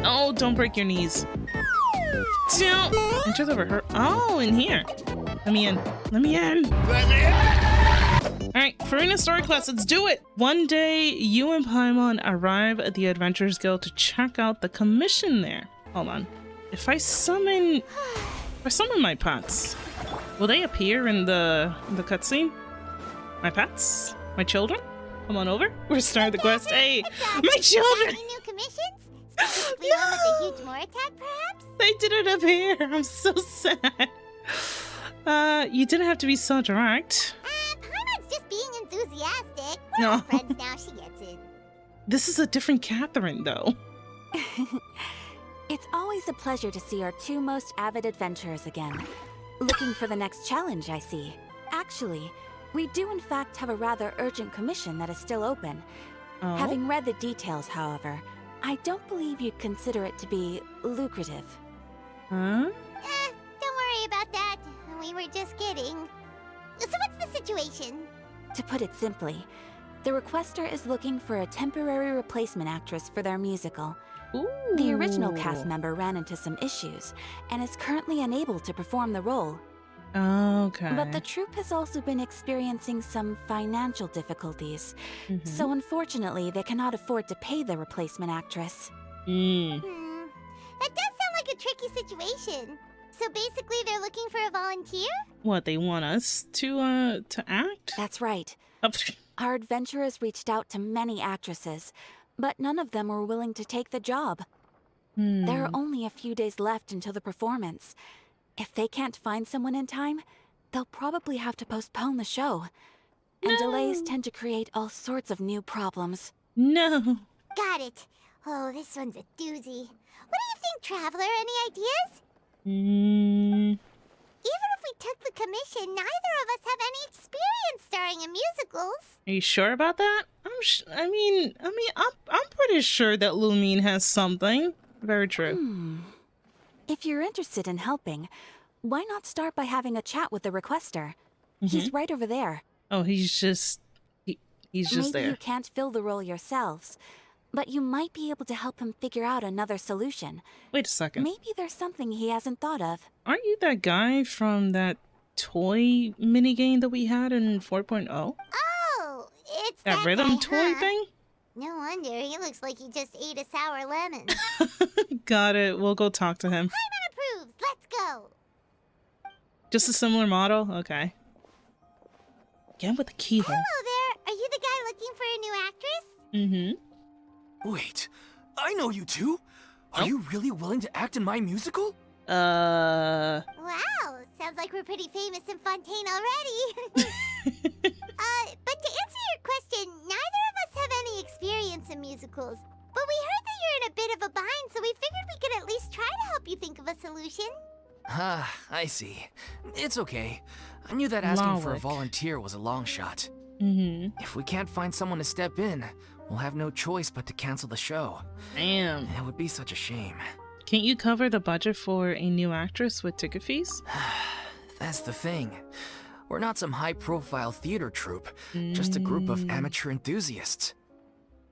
Oh, don't break your knees. Don't. Enter's over her. Oh, in here. Let me in. Let me in. Alright, Furina story quest, let's do it! One day, you and Paimon arrive at the Adventurers Guild to check out the commission there. Hold on. If I summon my pets, will they appear in the cutscene? My pets? My children? Come on over. We're starting the quest. Hey, my children! Any new commissions? Specifically one with a huge more attack, perhaps? They didn't appear. I'm so sad. You didn't have to be so direct. Paimon's just being enthusiastic. We're No. all friends now, she gets it. This is a different Catherine, though. It's always a pleasure to see our two most avid adventurers again. Looking for the next challenge, I see. Actually, we do in fact have a rather urgent commission that is still open. Oh? Having read the details, however, I don't believe you'd consider it to be lucrative. Huh? Don't worry about that. We were just kidding. So what's the situation? To put it simply, the requester is looking for a temporary replacement actress for their musical. Ooh. The original cast member ran into some issues and is currently unable to perform the role. Okay. But the troupe has also been experiencing some financial difficulties, Mhm. so unfortunately they cannot afford to pay the replacement actress. Mm. That does sound like a tricky situation. So basically they're looking for a volunteer? What, they want us to act? That's right. Oh, Our adventurers reached out to many actresses, but none of them were willing to take the job. There are only a few days left until the performance. If they can't find someone in time, they'll probably have to postpone the show. And delays tend to create all sorts of new problems. No. Got it. Oh, this one's a doozy. What do you think, Traveler? Any ideas? Mm. Even if we took the commission, neither of us have any experience starring in musicals. Are you sure about that? I'm pretty sure that Lumine has something. Very true. If you're interested in helping, why not start by having a chat with the requester? He's right over there. Oh, he's just Maybe there. you can't fill the role yourselves, but you might be able to help him figure out another solution. Wait a second. Maybe there's something he hasn't thought of. Aren't you that guy from that toy minigame that we had in 4.0? Oh, it's That that rhythm guy, toy huh? thing? No wonder. He looks like he just ate a sour lemon. Got it. We'll go talk to him. Paimon approves. Let's go. Just a similar model? Okay. Again with the keyhole. Hello there. Are you the guy looking for a new actress? Mm-hmm. Wait, I know you two. Are you really willing to act in my musical? Wow. Sounds like we're pretty famous in Fontaine already. But to answer your question, neither of us have any experience in musicals. But we heard that you're in a bit of a bind, so we figured we could at least try to help you think of a solution. Ah, I see. It's okay. I knew that asking for a Lowick. volunteer was a long shot. Mm-hmm. If we can't find someone to step in, we'll have no choice but to cancel the show. Damn. It would be such a shame. Can't you cover the budget for a new actress with ticket fees? That's the thing. We're not some high-profile theater troupe, just a group of amateur enthusiasts.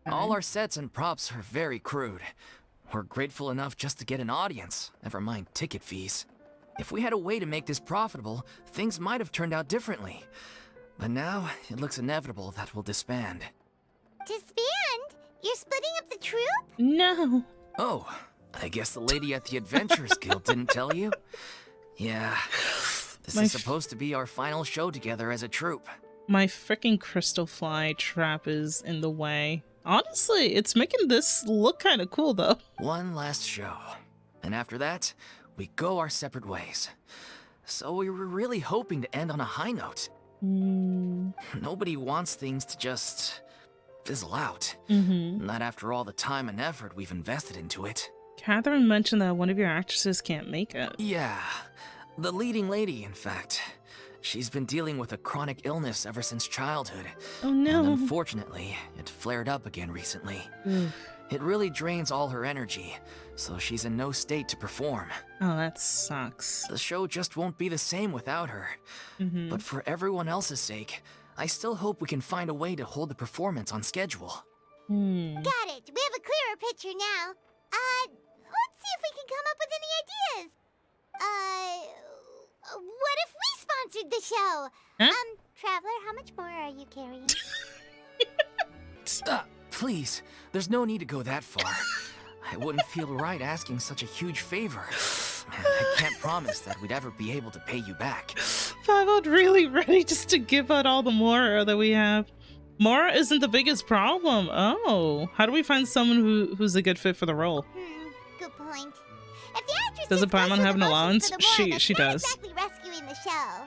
All our sets and props are very crude. We're grateful enough just to get an audience, never mind ticket fees. If we had a way to make this profitable, things might have turned out differently. But now, it looks inevitable that we'll disband. Disband? You're splitting up the troupe? No. Oh, I guess the lady at the Adventurers Guild didn't tell you? Yeah, this is supposed to be our final show together as a troupe. My freaking crystal fly trap is in the way. Honestly, it's making this look kind of cool, though. One last show. And after that, we go our separate ways. So we were really hoping to end on a high note. Nobody wants things to just fizzle out. Not after all the time and effort we've invested into it. Catherine mentioned that one of your actresses can't make it. Yeah, the leading lady, in fact. She's been dealing with a chronic illness ever since childhood. Oh no. And unfortunately, it flared up again recently. It really drains all her energy, so she's in no state to perform. Oh, that sucks. The show just won't be the same without her. But for everyone else's sake, I still hope we can find a way to hold the performance on schedule. Got it. We have a clearer picture now. show. Huh? Traveler, how much more are you carrying? Please, there's no need to go that far. I wouldn't feel right asking such a huge favor. I can't promise that we'd ever be able to pay you back. Paimon really ready just to give out all the Mora that we have. Mora isn't the biggest problem. Oh, how do we find someone who's a good fit for the role? Good point. If the actress Doesn't Paimon have an allowance? She not does. exactly rescuing the show.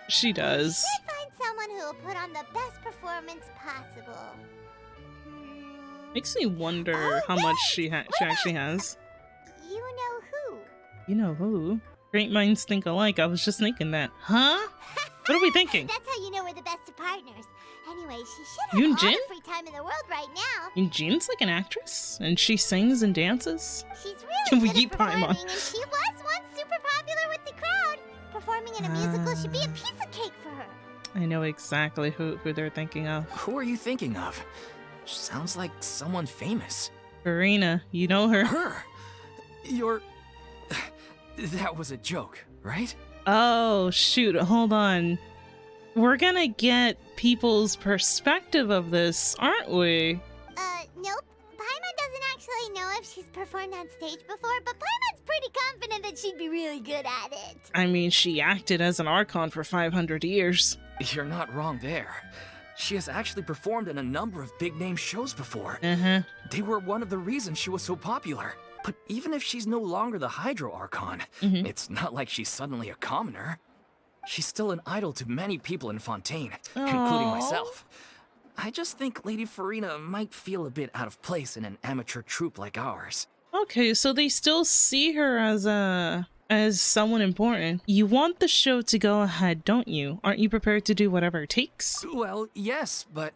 She does. We should find someone who will put on the best performance possible. Makes me wonder how much she actually has. You know who? You know who? Great minds think alike. I was just thinking that. Huh? What are we thinking? That's how you know we're the best of partners. Anyway, she should have Yoon all Jin? the free time in the world right now. And Jean's like an actress, and she sings and dances. She's really Can we good keep at performing, Paimon? and she was once super popular with the crowd. Performing in a musical should be a piece of cake for her. I know exactly who they're thinking of. Who are you thinking of? Sounds like someone famous. Furina, you know her. Her? You're... That was a joke, right? Oh, shoot, hold on. We're gonna get people's perspective of this, aren't we? Nope. Paimon doesn't actually know if she's performed on stage before, but Paimon's pretty confident that she'd be really good at it. I mean, she acted as an Archon for 500 years. You're not wrong there. She has actually performed in a number of big-name shows before. Uh-huh. They were one of the reasons she was so popular. But even if she's no longer the Hydro Archon, it's not like she's suddenly a commoner. She's still an idol to many people in Fontaine, including myself. I just think Lady Furina might feel a bit out of place in an amateur troupe like ours. Okay, so they still see her as someone important. You want the show to go ahead, don't you? Aren't you prepared to do whatever it takes? Well, yes, but...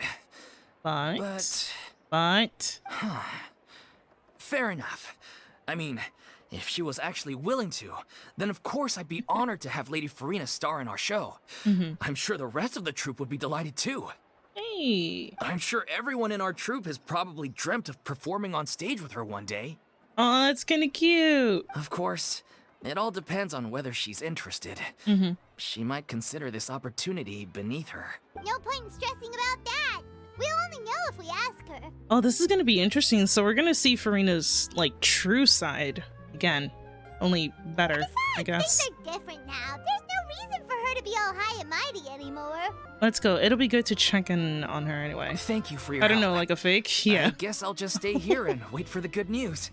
Fair enough. I mean, if she was actually willing to, then of course I'd be honored to have Lady Furina star in our show. I'm sure the rest of the troupe would be delighted too. Hey. I'm sure everyone in our troupe has probably dreamt of performing on stage with her one day. Oh, that's kind of cute. Of course, it all depends on whether she's interested. She might consider this opportunity beneath her. No point in stressing about that. We'll only know if we ask her. Oh, this is gonna be interesting. So we're gonna see Furina's, like, true side. Again. Only better, I guess. Things are different now. There's no reason for her to be all high and mighty anymore. Let's go. It'll be good to check in on her anyway. Thank you for your I don't help. know, like a fake? Yeah. I guess I'll just stay here and wait for the good news.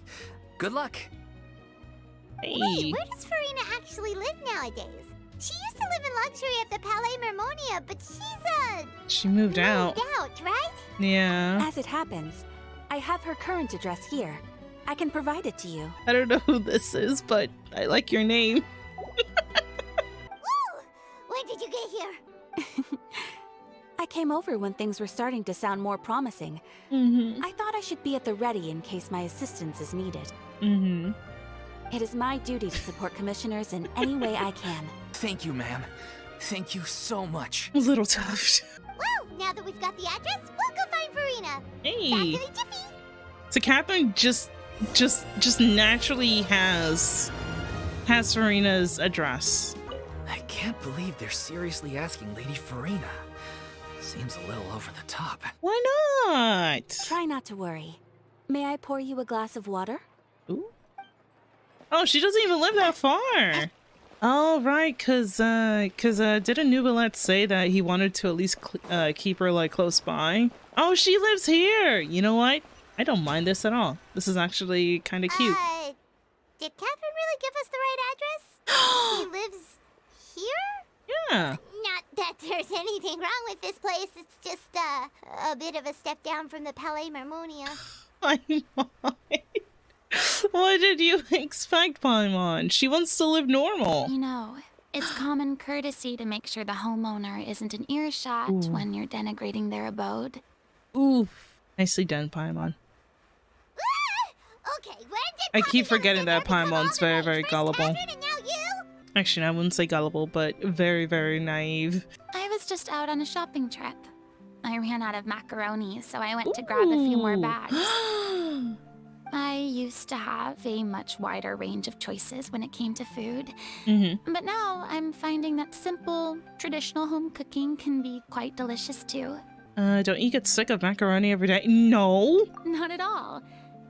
Good luck. Hey. Wait, where does Furina actually live nowadays? She used to live in luxury at the Palais Mermonia, but She moved out. Right? Yeah. As it happens, I have her current address here. I can provide it to you. I don't know who this is, but I like your name. Woo! When did you get here? I came over when things were starting to sound more promising. I thought I should be at the ready in case my assistance is needed. It is my duty to support commissioners in any way I can. Thank you, ma'am. Thank you so much. A little tough. Well, now that we've got the address, we'll go find Furina. Hey. Back to the jiffy. So Catherine just naturally has Furina's address. I can't believe they're seriously asking Lady Furina. Seems a little over the top. Why not? Try not to worry. May I pour you a glass of water? Ooh. Oh, she doesn't even live that far. Oh, right, cause didn't Nubilet say that he wanted to at least keep her, like, close by? Oh, she lives here! You know what? I don't mind this at all. This is actually kind of cute. Did Catherine really give us the right address? He lives here? Yeah. Not that there's anything wrong with this place. It's just, a bit of a step down from the Palais Mermonia. I might. What did you expect, Paimon? She wants to live normal. You know, it's common courtesy to make sure the homeowner isn't in earshot when you're denigrating their abode. Oof. Nicely done, Paimon. Okay, when did I keep Papa forgetting that become Paimon's very, all the very rage? First gullible. Catherine and now you? Actually, I wouldn't say gullible, but very, very naive. I was just out on a shopping trip. I ran out of macaroni, so I went to grab a few more bags. I used to have a much wider range of choices when it came to food. But now I'm finding that simple, traditional home cooking can be quite delicious too. Don't you get sick of macaroni every day? No! Not at all.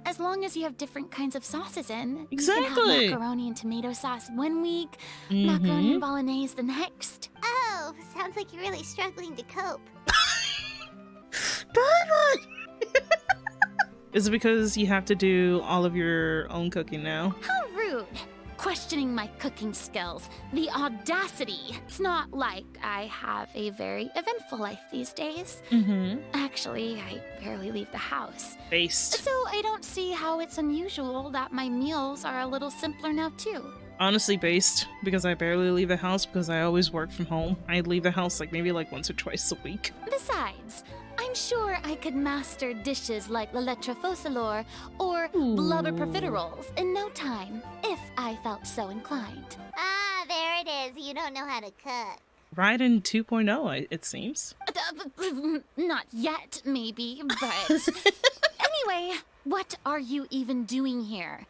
As long as you have different kinds of sauces in. Exactly. You can have macaroni and tomato sauce one week, macaroni and bolognese the next. Oh, sounds like you're really struggling to cope. Is it because you have to do all of your own cooking now? How rude! Questioning my cooking skills. The audacity! It's not like I have a very eventful life these days. Actually, I barely leave the house. Based. So I don't see how it's unusual that my meals are a little simpler now too. Honestly, based, because I barely leave the house because I always work from home. I leave the house maybe once or twice a week. Besides, I'm sure I could master dishes like la lettre focilor or blubber profiteroles in no time, if I felt so inclined. Ah, there it is. You don't know how to cook. Right in 2.0, it seems. Not yet, maybe, but... Anyway, what are you even doing here?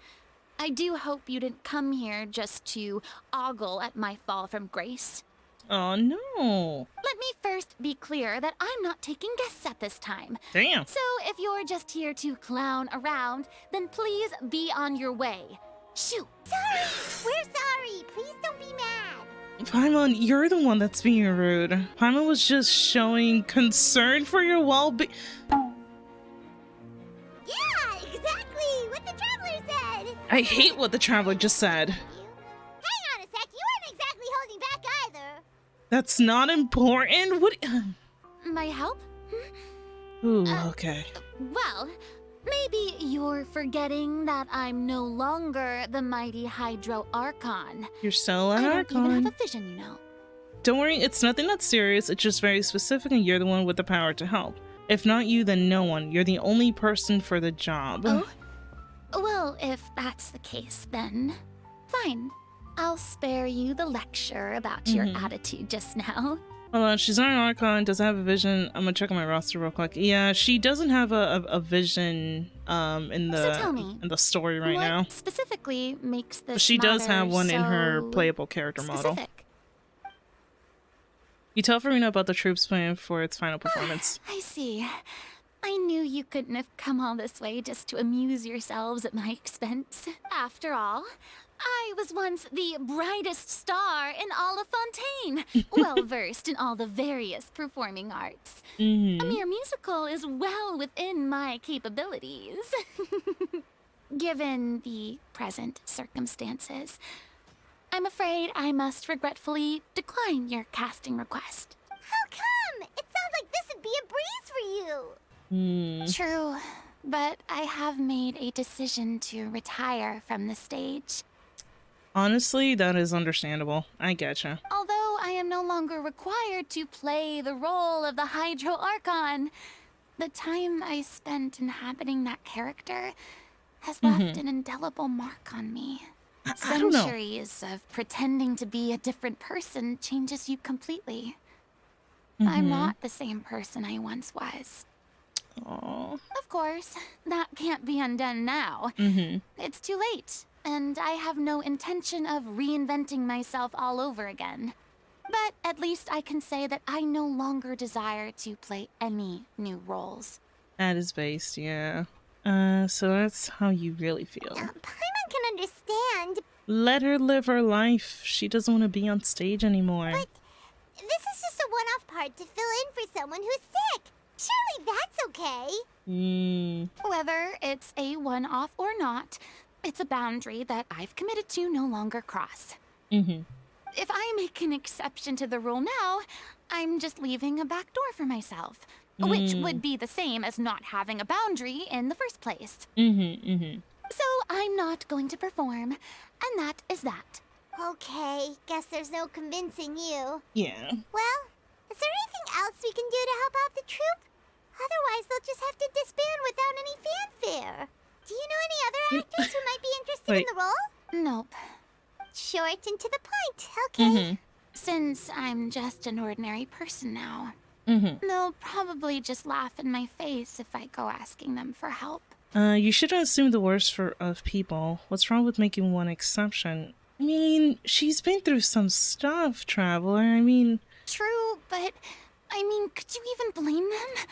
I do hope you didn't come here just to ogle at my fall from grace. Oh, no. Let me first be clear that I'm not taking guests at this time. Damn. So if you're just here to clown around, then please be on your way. Shoot! Sorry! We're sorry! Please don't be mad! Paimon, you're the one that's being rude. Paimon was just showing concern for your well-being. Yeah, exactly! What the traveler said! I hate what the traveler just said. Hang on a sec, you weren't exactly holding back either. That's not important? What? My help? Ooh, okay. Well, maybe you're forgetting that I'm no longer the mighty Hydro Archon. You're still an I don't even Archon. have a vision, you know. Don't worry, it's nothing that's serious. It's just very specific and you're the one with the power to help. If not you, then no one. You're the only person for the job. Oh? Well, if that's the case, then fine. I'll spare you the lecture about your attitude just now. Hold on, she's not an Archon, doesn't have a vision. I'm gonna check on my roster real quick. Yeah, she doesn't have a vision in So tell me, the story right what now. specifically makes this She does have matter one in her so playable character model. specific? You tell Furina about the troops plan for its final performance. I see. I knew you couldn't have come all this way just to amuse yourselves at my expense. After all, I was once the brightest star in all of Fontaine, well versed in all the various performing arts. A mere musical is well within my capabilities. Given the present circumstances, I'm afraid I must regretfully decline your casting request. How come? It sounds like this would be a breeze for you. True, but I have made a decision to retire from the stage. Honestly, that is understandable. I getcha. Although I am no longer required to play the role of the Hydro Archon, the time I spent inhabiting that character has left an indelible mark on me. I don't know. Centuries of pretending to be a different person changes you completely. I'm not the same person I once was. Aww. Of course, that can't be undone now. It's too late, and I have no intention of reinventing myself all over again. But at least I can say that I no longer desire to play any new roles. That is based, yeah. So that's how you really feel. Paimon can understand, Let her live her life. She doesn't want to be on stage anymore. but this is just a one-off part to fill in for someone who's sick. Surely that's okay. Whether it's a one-off or not, it's a boundary that I've committed to no longer cross. If I make an exception to the rule now, I'm just leaving a back door for myself, which would be the same as not having a boundary in the first place. So I'm not going to perform, and that is that. Okay, guess there's no convincing you. Yeah. Well, is there anything else we can do to help out the troupe? Otherwise, they'll just have to disband without any fanfare. Do you know any other actors who might be interested in the role? Nope. Short and to the point, okay. Since I'm just an ordinary person now, they'll probably just laugh in my face if I go asking them for help. You shouldn't assume the worst of people. What's wrong with making one exception? I mean, she's been through some stuff, Traveler. I mean... True, but... I mean, could you even blame them?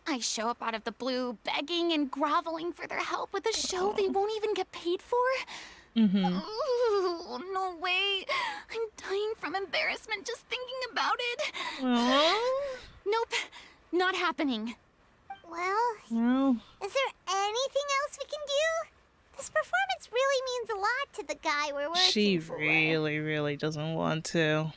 I show up out of the blue, begging and groveling for their help with a show they won't even get paid for? Ooh, no way. I'm dying from embarrassment just thinking about it. Nope, not happening. Well, is there anything else we can do? This performance really means a lot to the guy we're working for. She really doesn't want to.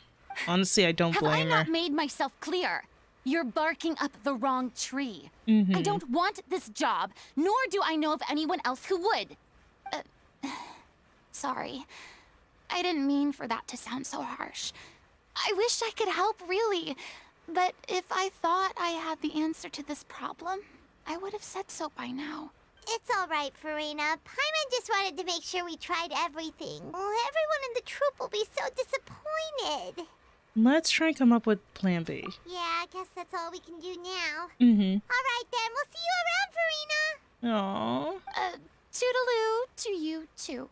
Honestly, I don't blame her. Have I not made myself clear? You're barking up the wrong tree. I don't want this job, nor do I know of anyone else who would. Sorry. I didn't mean for that to sound so harsh. I wish I could help, really. But if I thought I had the answer to this problem, I would have said so by now. It's all right, Furina. Paimon just wanted to make sure we tried everything. Well, everyone in the troupe will be so disappointed. Let's try and come up with Plan B. Yeah, I guess that's all we can do now. Mm-hmm. All right, then. We'll see you around, Furina. Aww. Toodaloo to you, too.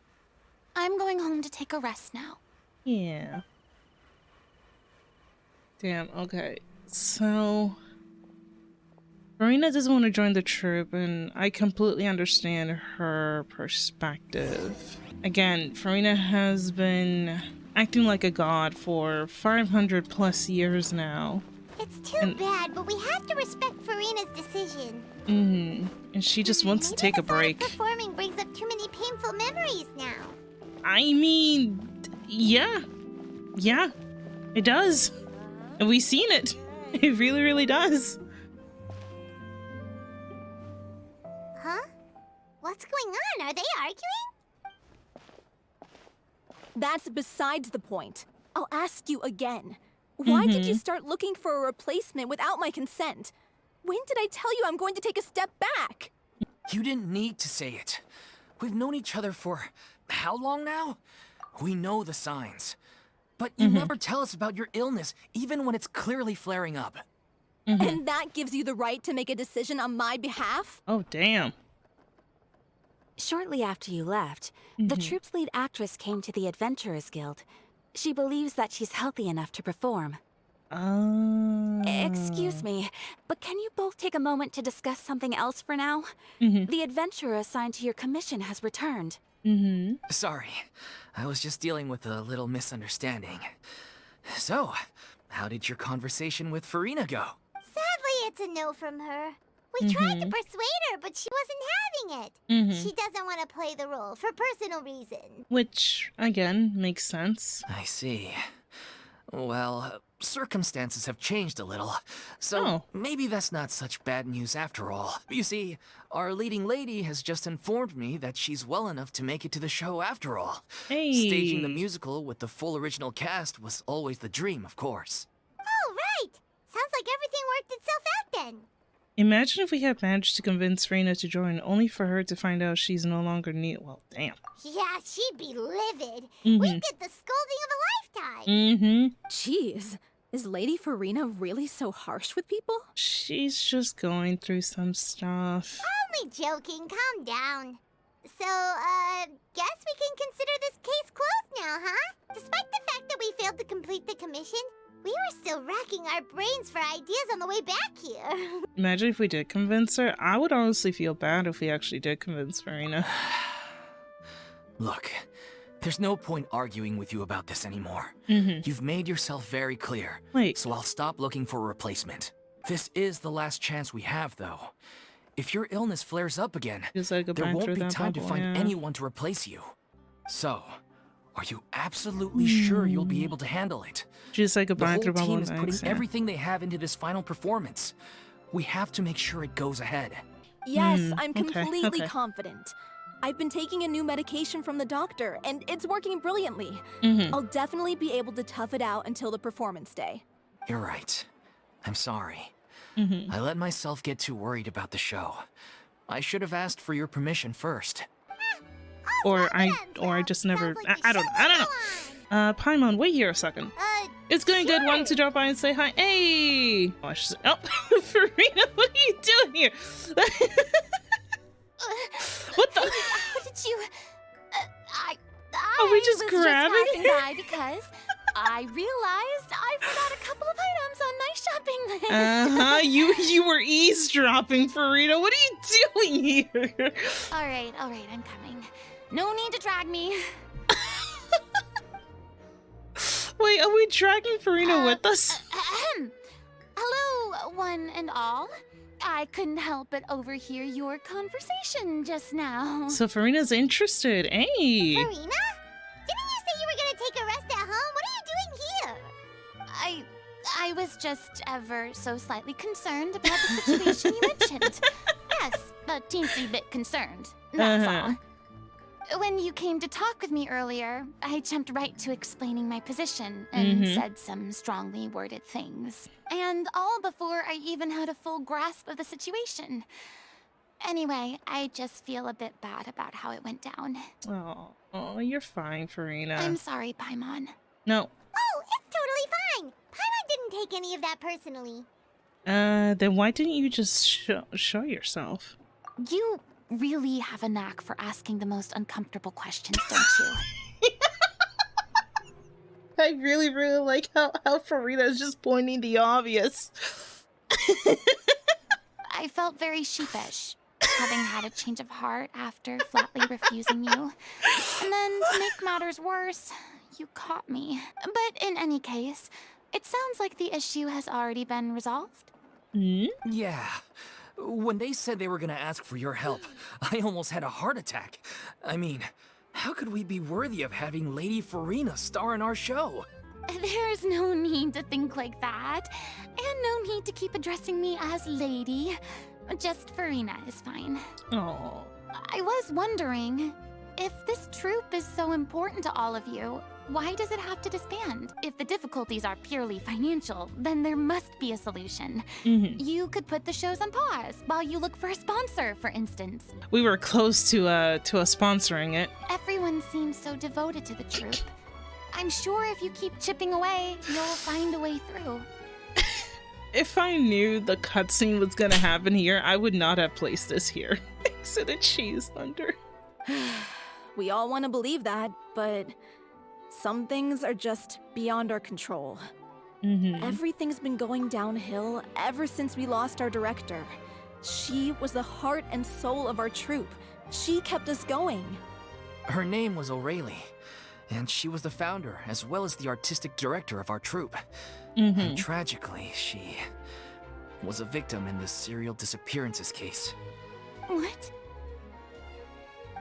I'm going home to take a rest now. Yeah. Damn, okay. So... Furina doesn't want to join the troupe, and I completely understand her perspective. Again, Furina has been acting like a god for 500 plus years now. It's too bad, but we have to respect Furina's decision. And she just wants to take a break. Maybe the thought of performing brings up too many painful memories now. I mean, yeah. Yeah, it does. And we've seen it. It really does. Huh? What's going on? Are they arguing? That's besides the point. I'll ask you again. Why did you start looking for a replacement without my consent? When did I tell you I'm going to take a step back? You didn't need to say it. We've known each other for how long now? We know the signs. But you never tell us about your illness, even when it's clearly flaring up. And that gives you the right to make a decision on my behalf? Oh, damn. Shortly after you left, the troupe's lead actress came to the Adventurers Guild. She believes that she's healthy enough to perform. Excuse me, but can you both take a moment to discuss something else for now? The adventurer assigned to your commission has returned. Sorry, I was just dealing with a little misunderstanding. So, how did your conversation with Furina go? Sadly, it's a no from her. We tried to persuade her, but she wasn't having it. She doesn't want to play the role for personal reasons. Which, again, makes sense. I see. Well, circumstances have changed a little, so maybe that's not such bad news after all. You see, our leading lady has just informed me that she's well enough to make it to the show after all. Hey. Staging the musical with the full original cast was always the dream, of course. Oh, right. Sounds like everything worked itself out then. Imagine if we had managed to convince Furina to join, only for her to find out she's no longer needed. Well, damn. Yeah, she'd be livid. We'd get the scolding of a lifetime. Jeez, is Lady Furina really so harsh with people? She's just going through some stuff. Only joking. Calm down. So, guess we can consider this case closed now, huh? Despite the fact that we failed to complete the commission, we were still racking our brains for ideas on the way back here. Imagine if we did convince her. I would honestly feel bad if we actually did convince Furina. Look, there's no point arguing with you about this anymore. You've made yourself very clear. Wait. So I'll stop looking for a replacement. This is the last chance we have, though. If your illness flares up again, There won't be time to find anyone to replace you. So, are you absolutely sure you'll be able to handle it? Just like a The whole through bubble team is putting banks, yeah. everything they have into this final performance. We have to make sure it goes ahead. Yes, I'm okay, completely okay. confident. I've been taking a new medication from the doctor, and it's working brilliantly. I'll definitely be able to tough it out until the performance day. You're right. I'm sorry. I let myself get too worried about the show. I should have asked for your permission first. Or I just never. I don't know. Paimon, wait here a second. It's going good. Wanted to drop by and say hi. Hey! Oh, Furina, what are you doing here? What the? How did you... Are we just was grabbing just passing her? by because I realized I forgot a couple of items on my shopping list. You were eavesdropping, Furina. What are you doing here? All right, I'm coming. No need to drag me. Wait, are we dragging Furina with us? Hello, one and all. I couldn't help but overhear your conversation just now. So Farina's interested. Hey. Furina? Didn't you say you were gonna take a rest at home? What are you doing here? I was just ever so slightly concerned about the situation you mentioned. Yes, a teensy bit concerned. That's all. When you came to talk with me earlier, I jumped right to explaining my position and said some strongly worded things. And all before I even had a full grasp of the situation. Anyway, I just feel a bit bad about how it went down. Oh, you're fine, Furina. I'm sorry, Paimon. No. Oh, it's totally fine. Paimon didn't take any of that personally. Then why didn't you just show yourself? You really have a knack for asking the most uncomfortable questions, don't you? I really like how Furina is just pointing the obvious. I felt very sheepish, having had a change of heart after flatly refusing you. And then, to make matters worse, you caught me. But in any case, it sounds like the issue has already been resolved. Yeah. When they said they were gonna ask for your help, I almost had a heart attack. I mean, how could we be worthy of having Lady Furina star in our show? There's no need to think like that. And no need to keep addressing me as lady. Just Furina is fine. Oh. I was wondering, if this troupe is so important to all of you, why does it have to disband? If the difficulties are purely financial, then there must be a solution. You could put the shows on pause while you look for a sponsor, for instance. We were close to sponsoring it. Everyone seems so devoted to the troupe. I'm sure if you keep chipping away, you'll find a way through. If I knew the cutscene was gonna happen here, I would not have placed this here. Instead of Cheese Thunder. We all want to believe that, but some things are just beyond our control. Everything's been going downhill ever since we lost our director. She was the heart and soul of our troupe. She kept us going. Her name was O'Reilly, and she was the founder as well as the artistic director of our troupe. And tragically, she was a victim in this serial disappearances case. What?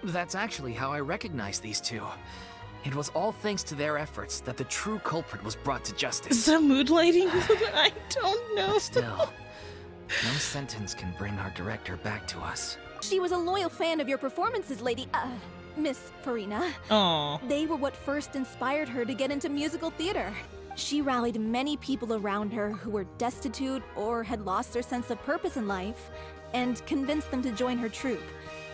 That's actually how I recognized these two. It was all thanks to their efforts that the true culprit was brought to justice. Is that mood lighting? I don't know. But still, no sentence can bring our director back to us. She was a loyal fan of your performances, Miss Furina. Aw. They were what first inspired her to get into musical theater. She rallied many people around her who were destitute or had lost their sense of purpose in life, and convinced them to join her troupe.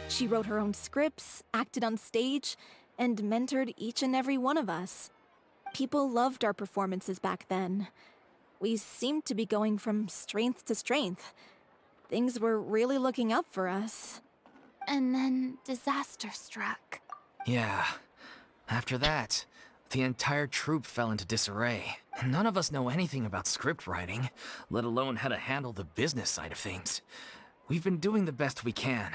She wrote her own scripts, acted on stage, and mentored each and every one of us. People loved our performances back then. We seemed to be going from strength to strength. Things were really looking up for us. And then disaster struck. Yeah. After that, the entire troupe fell into disarray. None of us know anything about script writing, let alone how to handle the business side of things. We've been doing the best we can.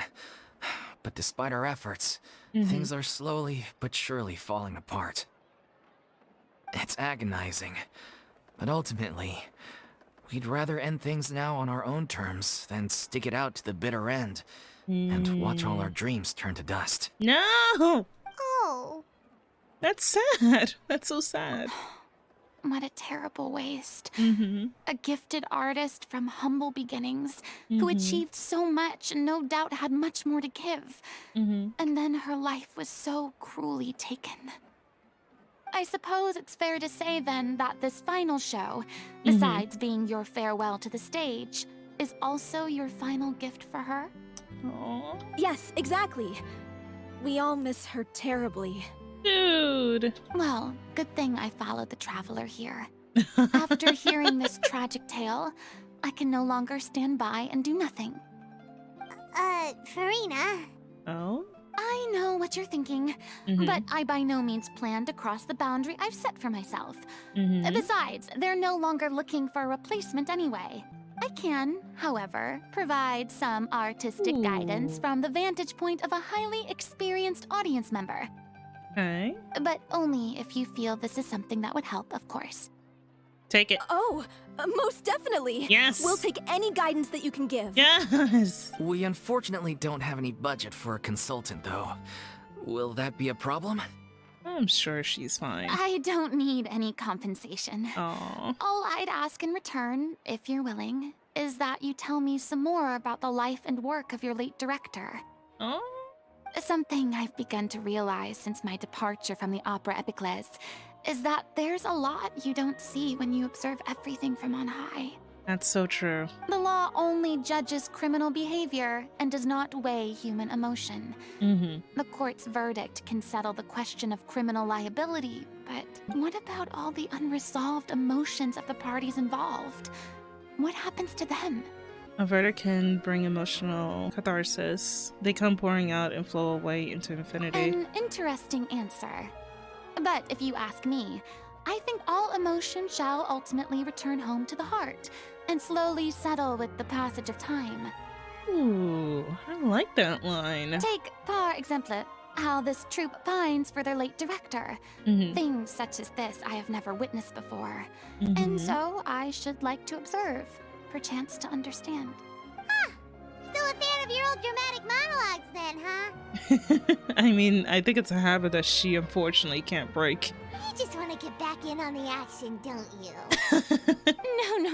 But despite our efforts, things are slowly but surely falling apart. It's agonizing, but ultimately, we'd rather end things now on our own terms than stick it out to the bitter end and watch all our dreams turn to dust. No! Oh. That's sad. That's so sad. What a terrible waste. A gifted artist from humble beginnings who achieved so much and no doubt had much more to give. And then her life was so cruelly taken. I suppose it's fair to say then that this final show, besides being your farewell to the stage, is also your final gift for her? Aww. Yes, exactly. We all miss her terribly. Dude. Well, good thing I followed the traveler here. After hearing this tragic tale, I can no longer stand by and do nothing. Furina, Oh? I know what you're thinking, Mm-hmm. but I by no means plan to cross the boundary I've set for myself. Mm-hmm. Besides, they're no longer looking for a replacement anyway. I can, however, provide some artistic guidance Ooh. from the vantage point of a highly experienced audience member. Okay. But only if you feel this is something that would help, of course. Take it. Oh, most definitely. Yes. We'll take any guidance that you can give. Yes. We unfortunately don't have any budget for a consultant, though. Will that be a problem? I'm sure she's fine. I don't need any compensation. Aw. All I'd ask in return, if you're willing, is that you tell me some more about the life and work of your late director. Oh. Something I've begun to realize since my departure from the Opera Epiclese is that there's a lot you don't see when you observe everything from on high. That's so true. The law only judges criminal behavior and does not weigh human emotion. Mm-hmm. The court's verdict can settle the question of criminal liability, but what about all the unresolved emotions of the parties involved? What happens to them? A verdict can bring emotional catharsis. They come pouring out and flow away into infinity. An interesting answer. But if you ask me, I think all emotion shall ultimately return home to the heart and slowly settle with the passage of time. Ooh, I like that line. Take, par exemple, how this troupe pines for their late director. Mm-hmm. Things such as this I have never witnessed before. Mm-hmm. And so I should like to observe, perchance to understand. Still a fan of your old dramatic monologues then, huh? I mean, I think it's a habit that she unfortunately can't break. You just want to get back in on the action, don't you?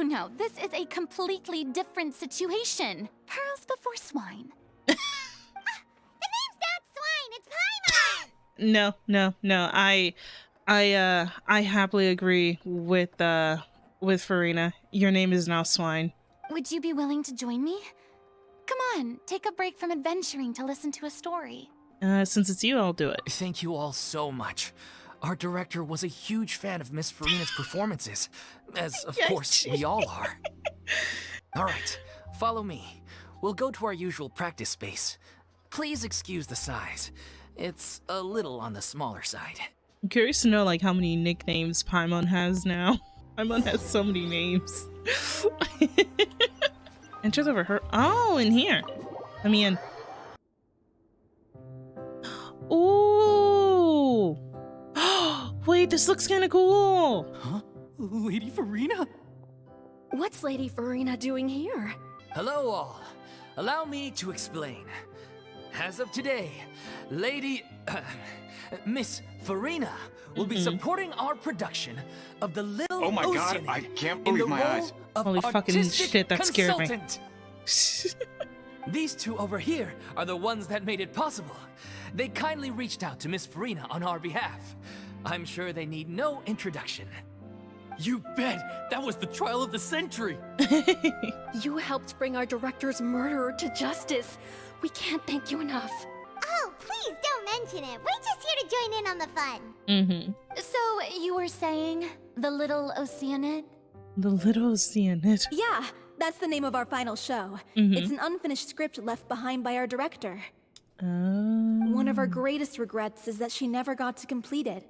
No. This is a completely different situation. Pearls before swine. The name's not Swine, it's Paimon! No. I happily agree with Furina. Your name is now Swine. Would you be willing to join me? Come on, take a break from adventuring to listen to a story. Since it's you, I'll do it. Thank you all so much. Our director was a huge fan of Miss Furina's performances, as of course we all are. All right, follow me. We'll go to our usual practice space. Please excuse the size. It's a little on the smaller side. I'm curious to know like how many nicknames Paimon has now. Paimon has so many names. Enters over her. Oh, in here. Let me in. Ooh. Wait, this looks kind of cool. Huh? Lady Furina? What's Lady Furina doing here? Hello all. Allow me to explain. As of today, Miss Furina will be supporting our production of the Little Oh my god, Oceanid I can't in the believe my role eyes. of Holy fucking artistic shit, that scared me. consultant. These two over here are the ones that made it possible. They kindly reached out to Miss Furina on our behalf. I'm sure they need no introduction. You bet! That was the trial of the century! You helped bring our director's murderer to justice. We can't thank you enough. Oh, please don't mention it. We're just here to join in on the fun. Mm-hmm. So, you were saying the Little Oceanid? The Little Oceanid. Yeah, that's the name of our final show. Mhm. It's an unfinished script left behind by our director. Oh. One of our greatest regrets is that she never got to complete it.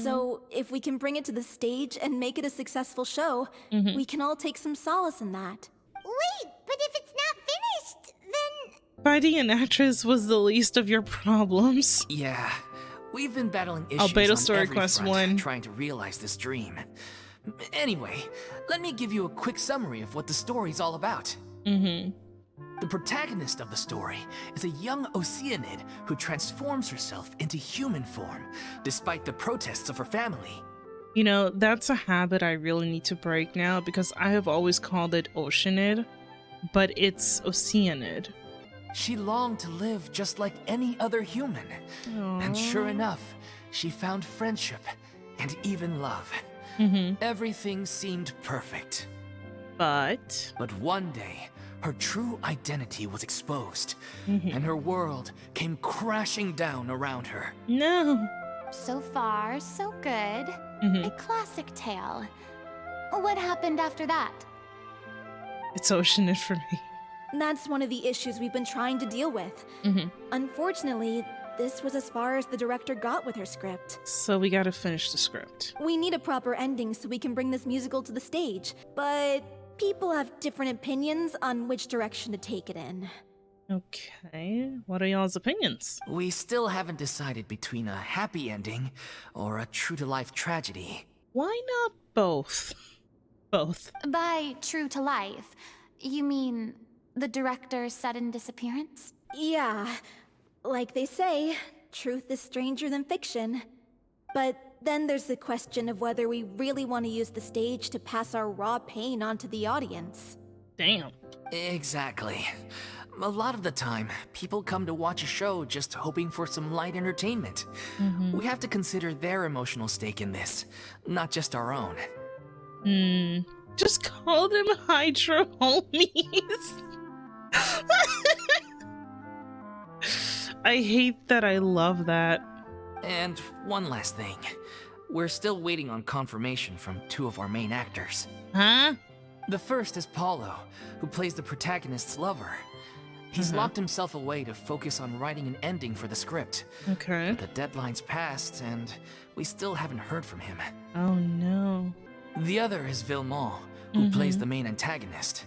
So, if we can bring it to the stage and make it a successful show, we can all take some solace in that. Wait, but if it's not finished, then... Finding an actress was the least of your problems. Yeah, we've been battling issues Albedo on Story every Quest front 1. trying to realize this dream. Anyway, let me give you a quick summary of what the story's all about. Mm-hmm. The protagonist of the story is a young Oceanid who transforms herself into human form, despite the protests of her family. You know, that's a habit I really need to break now because I have always called it Oceanid, but it's Oceanid. She longed to live just like any other human. And sure enough, she found friendship and even love. Mm-hmm. Everything seemed perfect. But But one day, her true identity was exposed, and her world came crashing down around her. no. So far, so good. Mm-hmm. A classic tale. What happened after that? It's Oceanid for me. That's one of the issues we've been trying to deal with. Unfortunately, this was as far as the director got with her script. So we gotta finish the script. We need a proper ending so we can bring this musical to the stage, but people have different opinions on which direction to take it in. Okay, what are y'all's opinions? We still haven't decided between a happy ending or a true-to-life tragedy. Why not both? Both. By true to life, you mean the director's sudden disappearance? Yeah, like they say, truth is stranger than fiction. But then there's the question of whether we really want to use the stage to pass our raw pain onto the audience. Damn. Exactly. A lot of the time, people come to watch a show just hoping for some light entertainment. We have to consider their emotional stake in this, not just our own. Just call them Hydro homies. I hate that. I love that. And one last thing. We're still waiting on confirmation from 2 of our main actors. Huh? The first is Paulo, who plays the protagonist's lover. He's locked himself away to focus on writing an ending for the script. Okay. But the deadline's passed, and we still haven't heard from him. Oh no. The other is Villemont, who plays the main antagonist.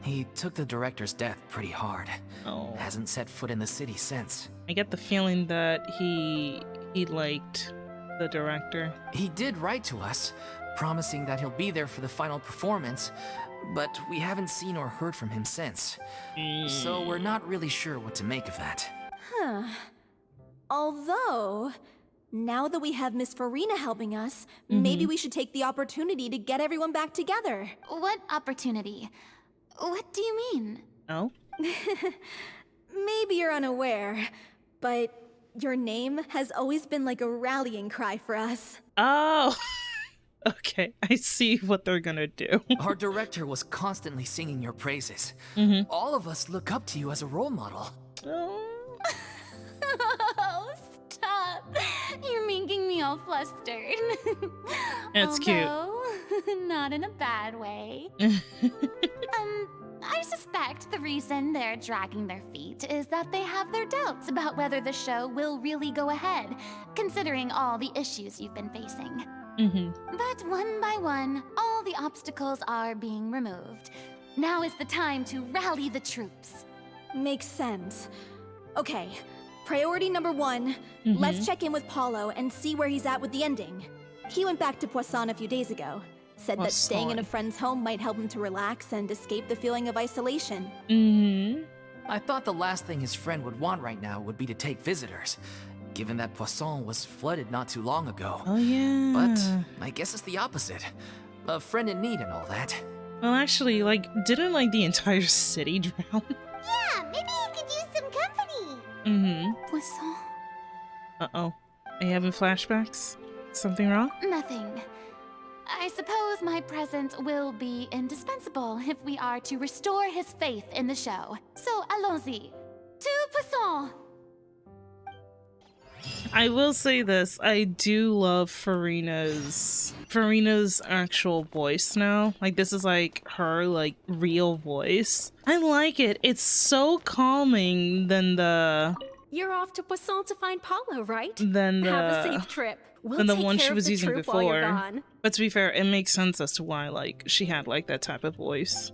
He took the director's death pretty hard. Oh. Hasn't set foot in the city since. I get the feeling that he liked the director. He did write to us, promising that he'll be there for the final performance, but we haven't seen or heard from him since. So we're not really sure what to make of that. Although, now that we have Miss Furina helping us, maybe we should take the opportunity to get everyone back together. What opportunity? What do you mean? Oh? Maybe you're unaware, but your name has always been like a rallying cry for us. Oh. Okay, I see what they're gonna do. Our director was constantly singing your praises. All of us look up to you as a role model. Oh. Oh, stop. You're making me all flustered. That's cute. Not in a bad way. I suspect the reason they're dragging their feet is that they have their doubts about whether the show will really go ahead, considering all the issues you've been facing. But one by one, all the obstacles are being removed. Now is the time to rally the troops. Makes sense. Okay, priority number 1, let's check in with Paulo and see where he's at with the ending. He went back to Poisson a few days ago. Said that staying in a friend's home might help him to relax and escape the feeling of isolation. I thought the last thing his friend would want right now would be to take visitors, given that Poisson was flooded not too long ago. Oh yeah. But I guess it's the opposite. A friend in need and all that. Well, actually, didn't the entire city drown? Yeah, maybe he could use some company. Poisson? Uh-oh. Are you having flashbacks? Something wrong? Nothing. I suppose my presence will be indispensable if we are to restore his faith in the show. So, allons-y. To Poisson! I will say this, I do love Furina's actual voice now. This is her real voice. I like it. It's so calming than the You're off to Poisson to find Paulo, right? Have a safe trip. We'll than the take one care she of was the using troop while you're before. gone. But to be fair, it makes sense as to why she had that type of voice.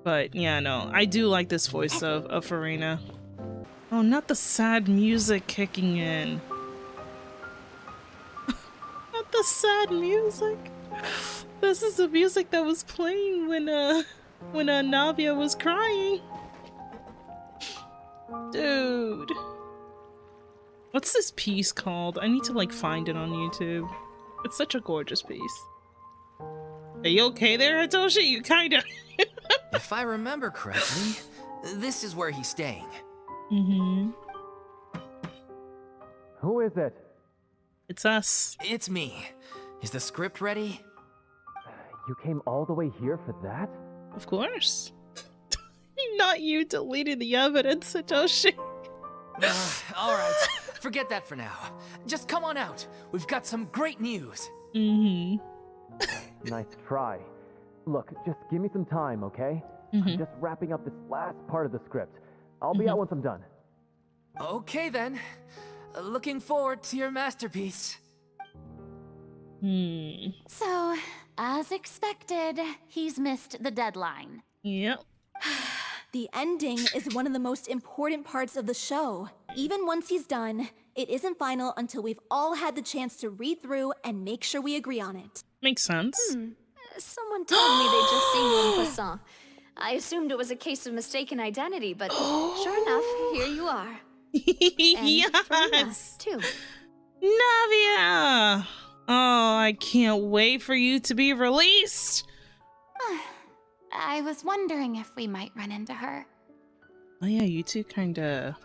But yeah, no, I do like this voice of Furina. Oh, not the sad music kicking in. Not the sad music. This is the music that was playing when Navia was crying. Dude. What's this piece called? I need to find it on YouTube. It's such a gorgeous piece. Are you okay there, Hitoshi? You kinda... If I remember correctly, this is where he's staying. Who is it? It's us. It's me. Is the script ready? You came all the way here for that? Of course. Not you deleting the evidence, Hitoshi. Alright, forget that for now. Just come on out. We've got some great news. Nice try. Look, just give me some time, okay? I'm just wrapping up this last part of the script. I'll be out once I'm done. Okay then. Looking forward to your masterpiece. So, as expected, he's missed the deadline. Yep. The ending is one of the most important parts of the show. Even once he's done, it isn't final until we've all had the chance to read through and make sure we agree on it. Makes sense. Someone told me they'd just seen you in Poisson. I assumed it was a case of mistaken identity, but sure enough, here you are. And Furina, Yes. too. Navia! Oh, I can't wait for you to be released. I was wondering if we might run into her. Oh yeah, you two kinda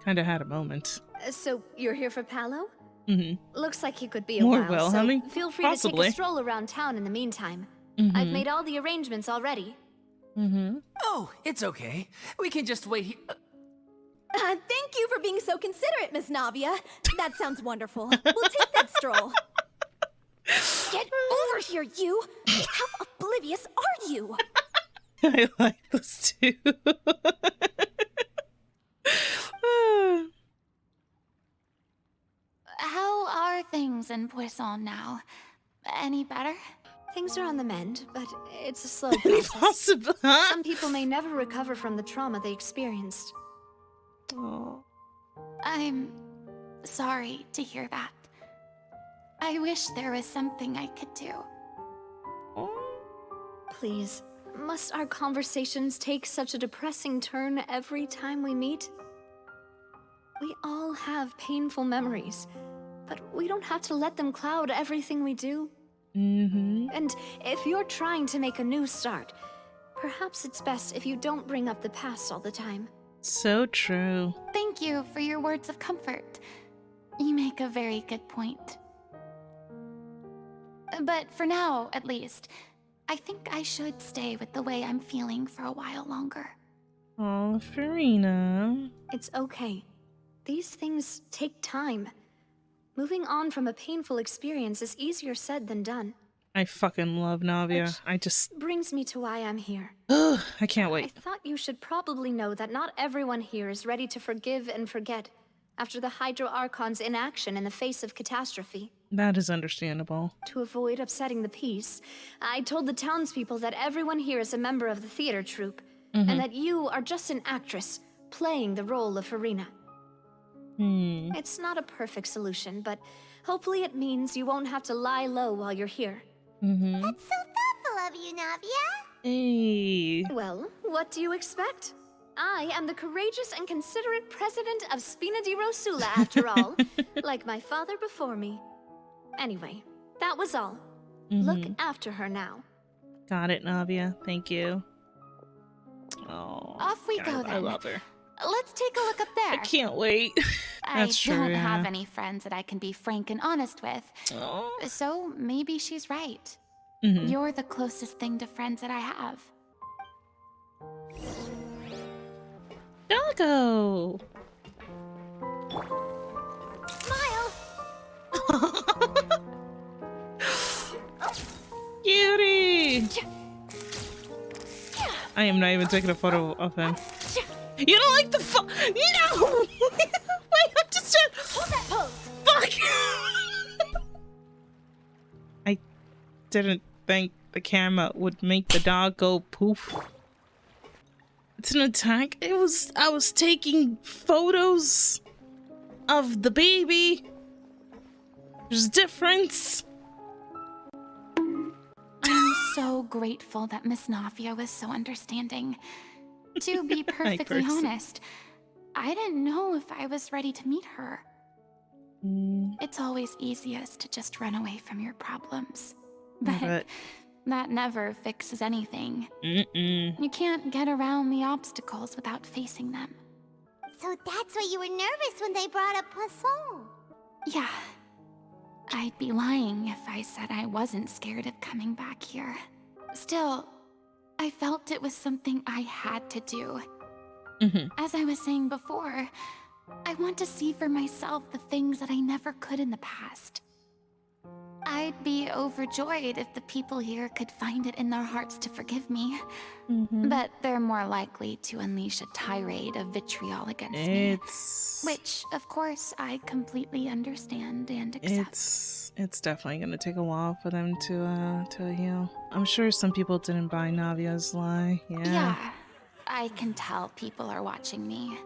had a moment. So, you're here for Paolo? Looks like he could be a More while, Wilhelming? so feel free to Possibly. take a stroll around town in the meantime. I've made all the arrangements already. Oh, it's okay. We can just wait here. Thank you for being so considerate, Miss Navia. That sounds wonderful. We'll take that stroll. Get over here, you! How oblivious are you? I like this too. How are things in Poisson now? Any better? Things are on the mend, but it's a slow process. Possible, huh? Some people may never recover from the trauma they experienced. Oh. I'm sorry to hear that. I wish there was something I could do. Please, must our conversations take such a depressing turn every time we meet? We all have painful memories, but we don't have to let them cloud everything we do. And if you're trying to make a new start, perhaps it's best if you don't bring up the past all the time. So true. Thank you for your words of comfort. You make a very good point. But for now, at least, I think I should stay with the way I'm feeling for a while longer. Oh, Furina. It's okay. These things take time. Moving on from a painful experience is easier said than done. I fucking love Navia. Which I just... brings me to why I'm here. I can't I wait. thought you should probably know that not everyone here is ready to forgive and forget after the Hydro Archon's inaction in the face of catastrophe. That is understandable. To avoid upsetting the peace, I told the townspeople that everyone here is a member of the theater troupe, and that you are just an actress playing the role of Furina. It's not a perfect solution, but hopefully it means you won't have to lie low while you're here. That's so thoughtful of you, Navia. Hey. Well, what do you expect? I am the courageous and considerate president of Spina di Rosula, after all, like my father before me. Anyway, that was all. Look after her now. Got it, Navia. Thank you. Oh, Off we go I then. love her. Let's take a look up there. I can't wait. I That's true, don't yeah. have any friends that I can be frank and honest with. Oh. So maybe she's right. You're the closest thing to friends that I have. Doggo. Smile. Cutie. I am not even taking a photo of him. You don't like the No! Wait, I'm just Hold that pose. Fuck! I didn't think the camera would make the dog go poof. It's an attack. I was taking photos of the baby. There's a difference. I'm so grateful that Miss Navia was so understanding. To be perfectly person. honest, I didn't know if I was ready to meet her. It's always easiest to just run away from your problems. But that never fixes anything. You can't get around the obstacles without facing them. So that's why you were nervous when they brought up Poisson. Yeah. I'd be lying if I said I wasn't scared of coming back here. Still, I felt it was something I had to do. As I was saying before, I want to see for myself the things that I never could in the past. I'd be overjoyed if the people here could find it in their hearts to forgive me. Mm-hmm. But they're more likely to unleash a tirade of vitriol against me. Which, of course, I completely understand and accept. It's definitely gonna take a while for them to heal. I'm sure some people didn't buy Navia's lie. Yeah, I can tell people are watching me.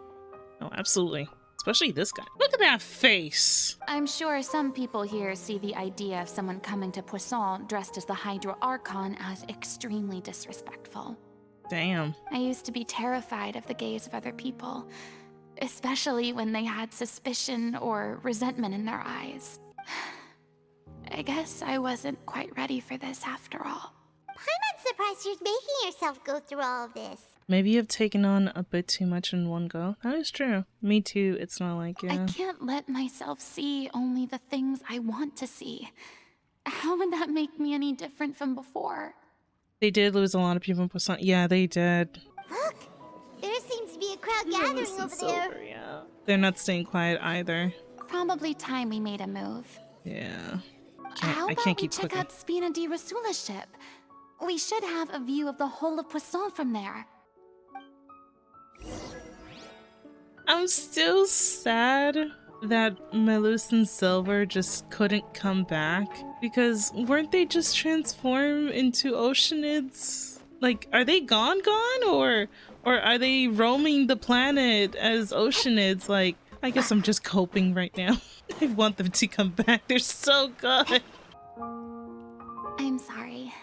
Oh, absolutely. Especially this guy. Look at that face! I'm sure some people here see the idea of someone coming to Poisson dressed as the Hydro Archon as extremely disrespectful. Damn. I used to be terrified of the gaze of other people, especially when they had suspicion or resentment in their eyes. I guess I wasn't quite ready for this after all. I'm surprised you're making yourself go through all of this. Maybe you've taken on a bit too much in one go. That is true. Me too. It's not like, I can't let myself see only the things I want to see. How would that make me any different from before? They did lose a lot of people in Poisson. Yeah, they did. Look! There seems to be a crowd gathering over there. Yeah. They're not staying quiet either. Probably time we made a move. Yeah. How I about can't we keep check clicking. out Spina di Rasula's ship? We should have a view of the whole of Poisson from there. I'm still sad that Melus and Silver just couldn't come back, because weren't they just transformed into Oceanids? Like, are they gone or are they roaming the planet as Oceanids? Like, I guess I'm just coping right now. I want them to come back. They're so good. I'm sorry.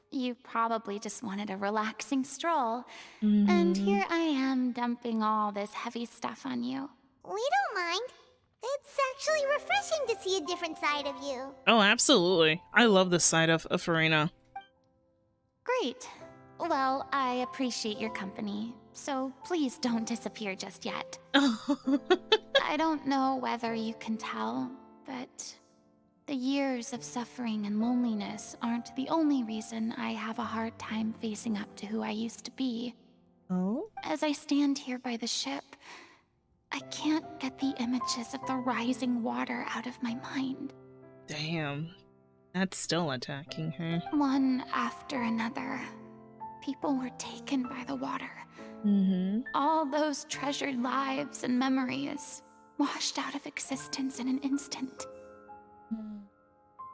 You probably just wanted a relaxing stroll. Mm-hmm. And here I am dumping all this heavy stuff on you. We don't mind. It's actually refreshing to see a different side of you. Oh, absolutely. I love this side of Furina. Great. Well, I appreciate your company, so please don't disappear just yet. I don't know whether you can tell, but the years of suffering and loneliness aren't the only reason I have a hard time facing up to who I used to be. Oh? As I stand here by the ship, I can't get the images of the rising water out of my mind. Damn. That's still attacking her. One after another, people were taken by the water. Mm-hmm. All those treasured lives and memories washed out of existence in an instant.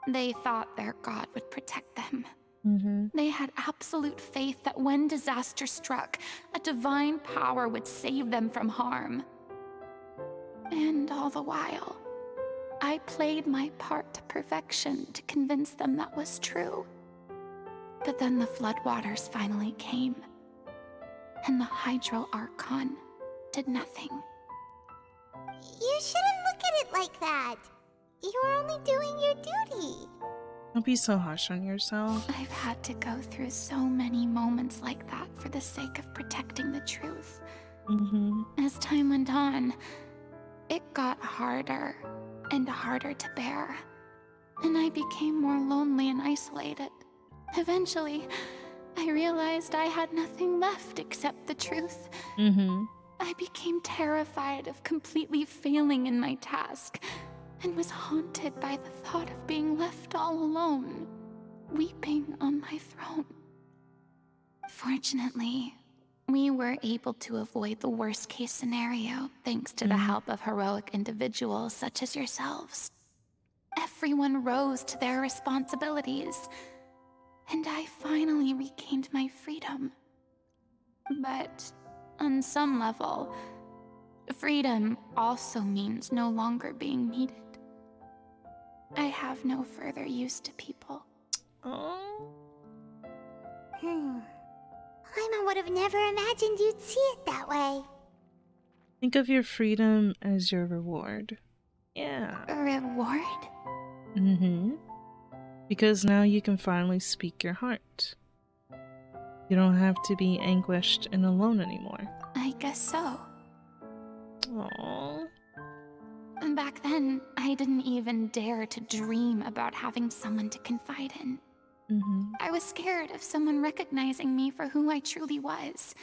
They thought their god would protect them. Mm-hmm. They had absolute faith that when disaster struck, a divine power would save them from harm. And all the while, I played my part to perfection to convince them that was true. But then the floodwaters finally came, and the Hydro Archon did nothing. You shouldn't look at it like that. You're only doing your duty. Don't be so harsh on yourself. I've had to go through so many moments like that for the sake of protecting the truth. Mm-hmm. As time went on, it got harder and harder to bear, and I became more lonely and isolated. Eventually, I realized I had nothing left except the truth. Mm-hmm. I became terrified of completely failing in my task, and was haunted by the thought of being left all alone, weeping on my throne. Fortunately, we were able to avoid the worst-case scenario thanks to the help of heroic individuals such as yourselves. Everyone rose to their responsibilities, and I finally regained my freedom. But on some level, freedom also means no longer being needed. I have no further use to people. Oh. Paimon would have never imagined you'd see it that way. Think of your freedom as your reward. Yeah. A reward? Mm-hmm. Because now you can finally speak your heart. You don't have to be anguished and alone anymore. I guess so. Aww. Back then, I didn't even dare to dream about having someone to confide in. Mm-hmm. I was scared of someone recognizing me for who I truly was,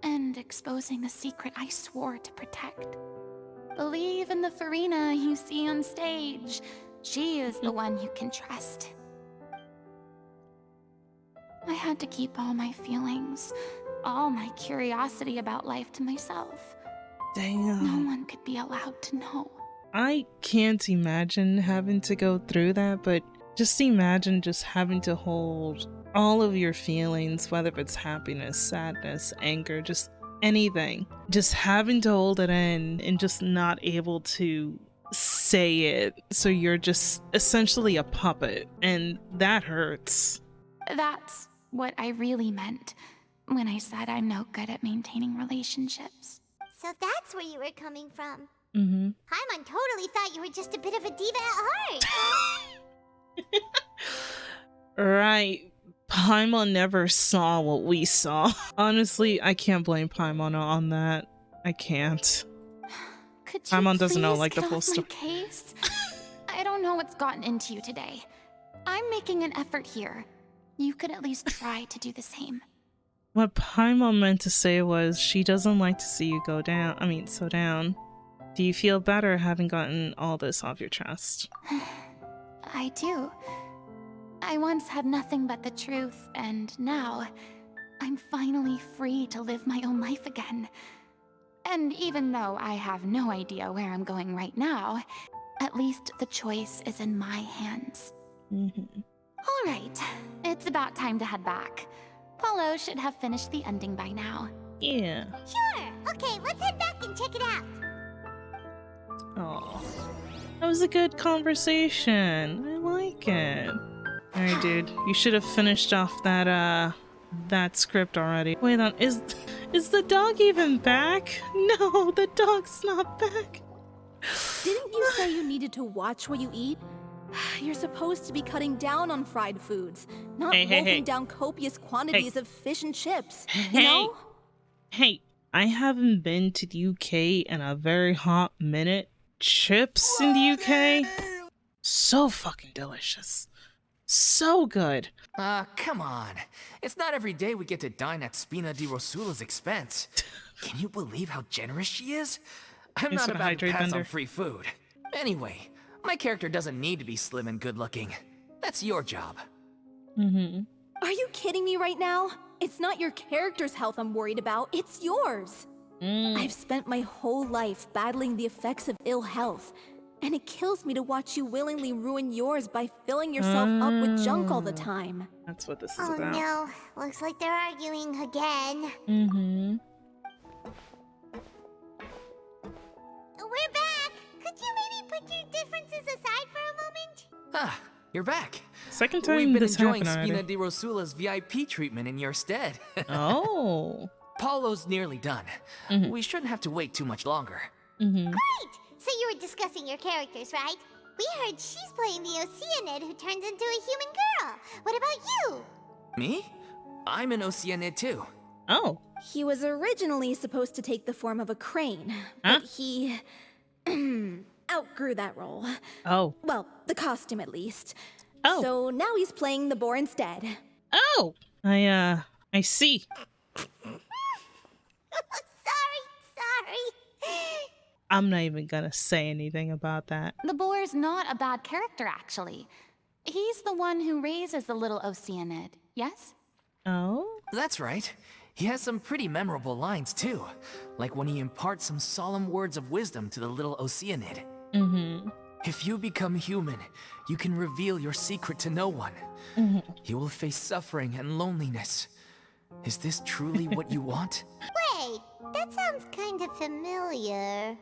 and exposing the secret I swore to protect. Believe in the Furina you see on stage. She is the one you can trust. I had to keep all my feelings, all my curiosity about life to myself. Damn. No one could be allowed to know. I can't imagine having to go through that, but just imagine just having to hold all of your feelings, whether it's happiness, sadness, anger, just anything. Just having to hold it in and just not able to say it. So you're just essentially a puppet, and that hurts. That's what I really meant when I said I'm no good at maintaining relationships. So that's where you were coming from. Mm-hmm. Paimon totally thought you were just a bit of a diva at heart. Right. Paimon never saw what we saw. Honestly, I can't blame Paimon on that. I can't. Could you Paimon doesn't know please like the get full off my story. case? I don't know what's gotten into you today. I'm making an effort here. You could at least try to do the same. What Paimon meant to say was she doesn't like to see you go down. I mean, so down. Do you feel better having gotten all this off your chest? I do. I once had nothing but the truth, and now I'm finally free to live my own life again. And even though I have no idea where I'm going right now, at least the choice is in my hands. Mm-hmm. All right, it's about time to head back. Paulo should have finished the ending by now. Yeah. Sure. Okay, let's head back and check it out. Oh, that was a good conversation. I like it. Alright, dude, you should have finished off that script already. Wait on, is the dog even back? No, the dog's not back. Didn't you say you needed to watch what you eat? You're supposed to be cutting down on fried foods, not wolfing down copious quantities of fish and chips, you know? Hey, I haven't been to the UK in a very hot minute. Chips in the UK? So fucking delicious. So good. Come on. It's not every day we get to dine at Spina di Rosula's expense. Can you believe how generous she is? I'm not about to pass on free food. Anyway, my character doesn't need to be slim and good looking. That's your job. Mm-hmm. Are you kidding me right now? It's not your character's health I'm worried about, it's yours. I've spent my whole life battling the effects of ill health, and it kills me to watch you willingly ruin yours by filling yourself up with junk all the time. That's what this is Oh about. no, looks like they're arguing again. Mm-hmm. We're back! Could you maybe put your differences aside for a moment? Ah, you're back. Second time We've been this enjoying happened Spina already. di Rosula's VIP treatment in your stead. Oh. Paulo's nearly done. We shouldn't have to wait too much longer. Mm-hmm. Great! So you were discussing your characters, right? We heard she's playing the Oceanid who turns into a human girl. What about you? Me? I'm an Oceanid too. Oh. He was originally supposed to take the form of a crane, but he outgrew that role. Oh. Well, the costume at least. Oh. So now he's playing the boar instead. Oh. I see. Sorry. I'm not even gonna say anything about that. The boar's not a bad character, actually. He's the one who raises the little Oceanid, yes? Oh? That's right. He has some pretty memorable lines too. Like when he imparts some solemn words of wisdom to the little Oceanid. Mm-hmm. If you become human, you can reveal your secret to no one. You will face suffering and loneliness. Is this truly what you want? Wait, that sounds kind of familiar.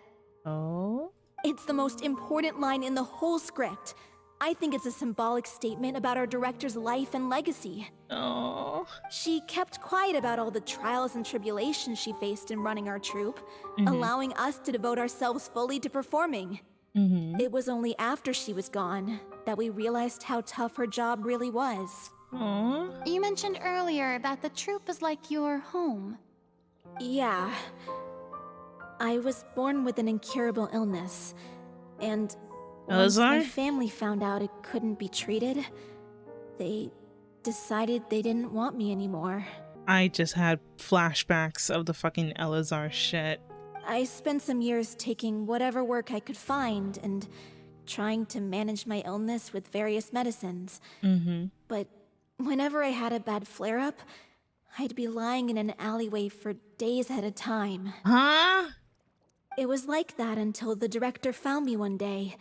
Oh? It's the most important line in the whole script. I think it's a symbolic statement about our director's life and legacy. Oh. She kept quiet about all the trials and tribulations she faced in running our troupe, allowing us to devote ourselves fully to performing. It was only after she was gone that we realized how tough her job really was. Aww. You mentioned earlier that the troupe is like your home. Yeah. I was born with an incurable illness, and once my family found out it couldn't be treated, they decided they didn't want me anymore. I just had flashbacks of the fucking Elazar shit. I spent some years taking whatever work I could find and trying to manage my illness with various medicines. But whenever I had a bad flare-up, I'd be lying in an alleyway for days at a time. Huh? It was like that until the director found me one day.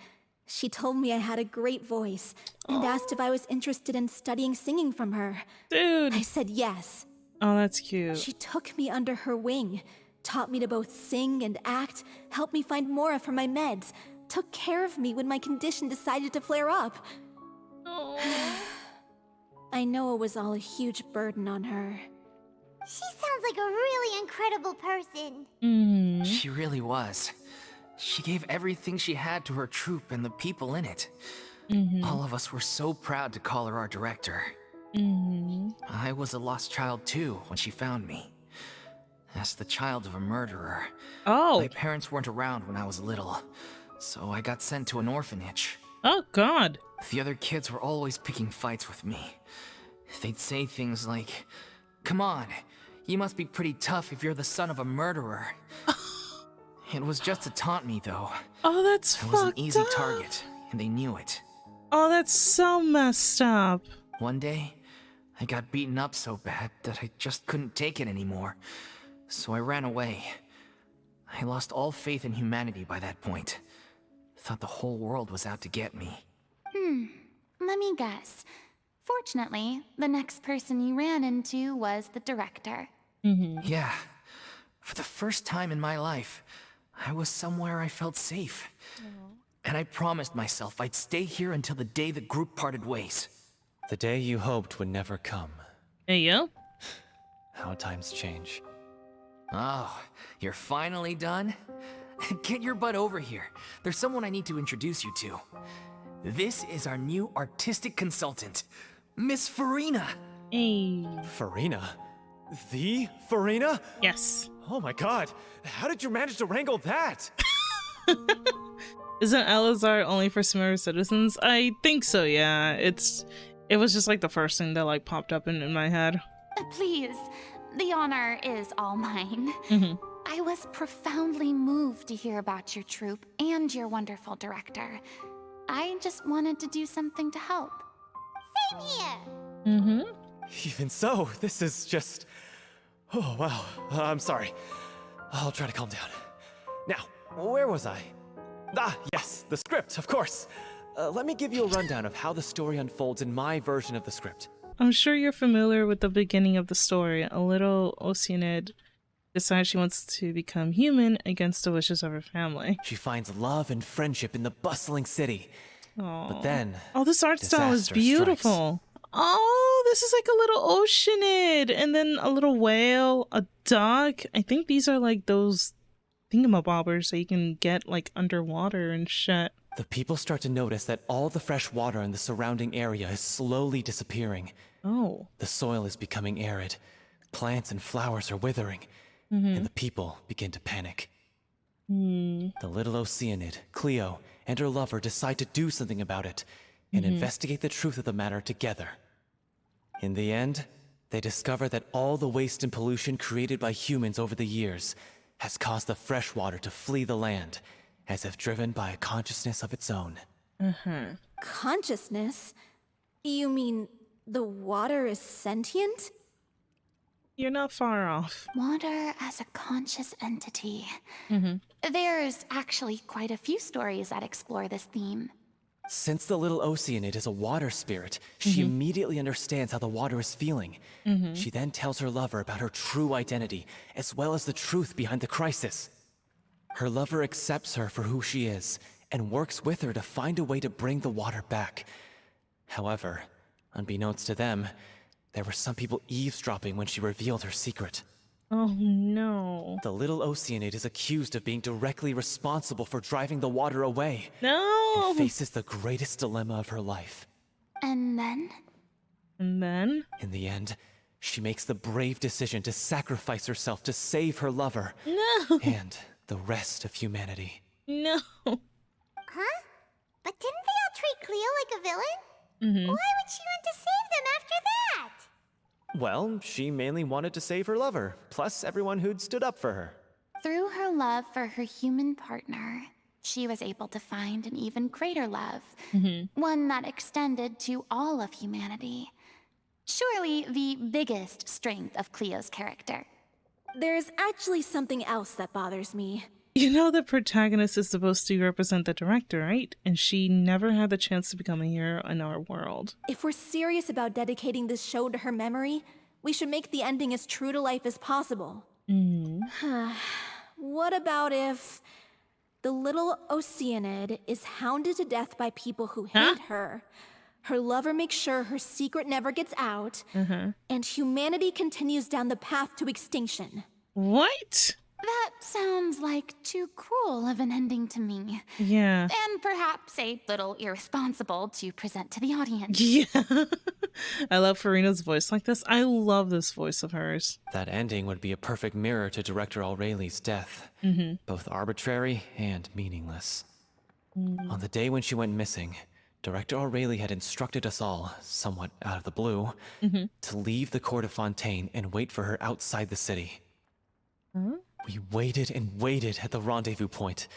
She told me I had a great voice and asked if I was interested in studying singing from her. Dude. I said yes. Oh, that's cute. She took me under her wing, taught me to both sing and act, helped me find Mora for my meds, took care of me when my condition decided to flare up. I know it was all a huge burden on her. She sounds like a really incredible person. She really was. She gave everything she had to her troupe and the people in it. All of us were so proud to call her our director. I was a lost child too when she found me. As the child of a murderer. My parents weren't around when I was little, so I got sent to an orphanage. Oh, God. The other kids were always picking fights with me. They'd say things like, "Come on, you must be pretty tough if you're the son of a murderer." It was just to taunt me, though. Oh, that's I was an fucked easy up. target, and they knew it. Oh, that's so messed up. One day, I got beaten up so bad that I just couldn't take it anymore. So I ran away. I lost all faith in humanity by that point. Thought the whole world was out to get me. Let me guess. Fortunately, the next person you ran into was the director. Yeah. For the first time in my life, I was somewhere I felt safe. And I promised myself I'd stay here until the day the group parted ways. The day you hoped would never come. There you go. How times change. Oh, you're finally done? Get your butt over here. There's someone I need to introduce you to. This is our new artistic consultant, Miss Furina. Hey. Furina? The Furina? Yes. Oh my god, how did you manage to wrangle that? Isn't Elazar only for Sumeru citizens? I think so, yeah. It was just like the first thing that like popped up in my head. Please, the honor is all mine. I was profoundly moved to hear about your troupe and your wonderful director. I just wanted to do something to help. Same here. Even so, this is just... Oh, wow. I'm sorry. I'll try to calm down. Now, where was I? Ah, yes, the script, of course. Let me give you a rundown of how the story unfolds in my version of the script. I'm sure you're familiar with the beginning of the story. A little Oceanid decides she wants to become human against the wishes of her family. She finds love and friendship in the bustling city. But then... Oh, this art style is disaster beautiful. Oh, this is like a little Oceanid. And then a little whale, a duck. I think these are like those thingamabobbers that you can get like underwater and shit. The people start to notice that all the fresh water in the surrounding area is slowly disappearing. Oh. The soil is becoming arid. Plants and flowers are withering. And the people begin to panic. The little Oceanid, Cleo, and her lover decide to do something about it and investigate the truth of the matter together. In the end, they discover that all the waste and pollution created by humans over the years has caused the fresh water to flee the land, as if driven by a consciousness of its own. Consciousness? You mean the water is sentient? You're not far off. Water as a conscious entity. There's actually quite a few stories that explore this theme. Since the little Oceanid is a water spirit, she immediately understands how the water is feeling. She then tells her lover about her true identity, as well as the truth behind the crisis. Her lover accepts her for who she is, and works with her to find a way to bring the water back. However, unbeknownst to them, there were some people eavesdropping when she revealed her secret. Oh no. The little Oceanid is accused of being directly responsible for driving the water away. No! And faces the greatest dilemma of her life. And then? And then? In the end, she makes the brave decision to sacrifice herself to save her lover. No! And the rest of humanity. No. Huh? But didn't they all treat Cleo like a villain? Why would she want to save them after that? Well, she mainly wanted to save her lover, plus everyone who'd stood up for her. Through her love for her human partner, she was able to find an even greater love, one that extended to all of humanity. Surely the biggest strength of Cleo's character. There's actually something else that bothers me. You know, the protagonist is supposed to represent the director, right? And she never had the chance to become a hero in our world. If we're serious about dedicating this show to her memory, we should make the ending as true to life as possible. What about if the little Oceanid is hounded to death by people who hate her, her lover makes sure her secret never gets out, and humanity continues down the path to extinction? What? That sounds like too cruel of an ending to me. Yeah. And perhaps a little irresponsible to present to the audience. Yeah. I love Furina's voice like this. I love this voice of hers. That ending would be a perfect mirror to Director Aureli's death, both arbitrary and meaningless. On the day when she went missing, Director Aureli had instructed us all, somewhat out of the blue, to leave the court of Fontaine and wait for her outside the city. We waited and waited at the rendezvous point,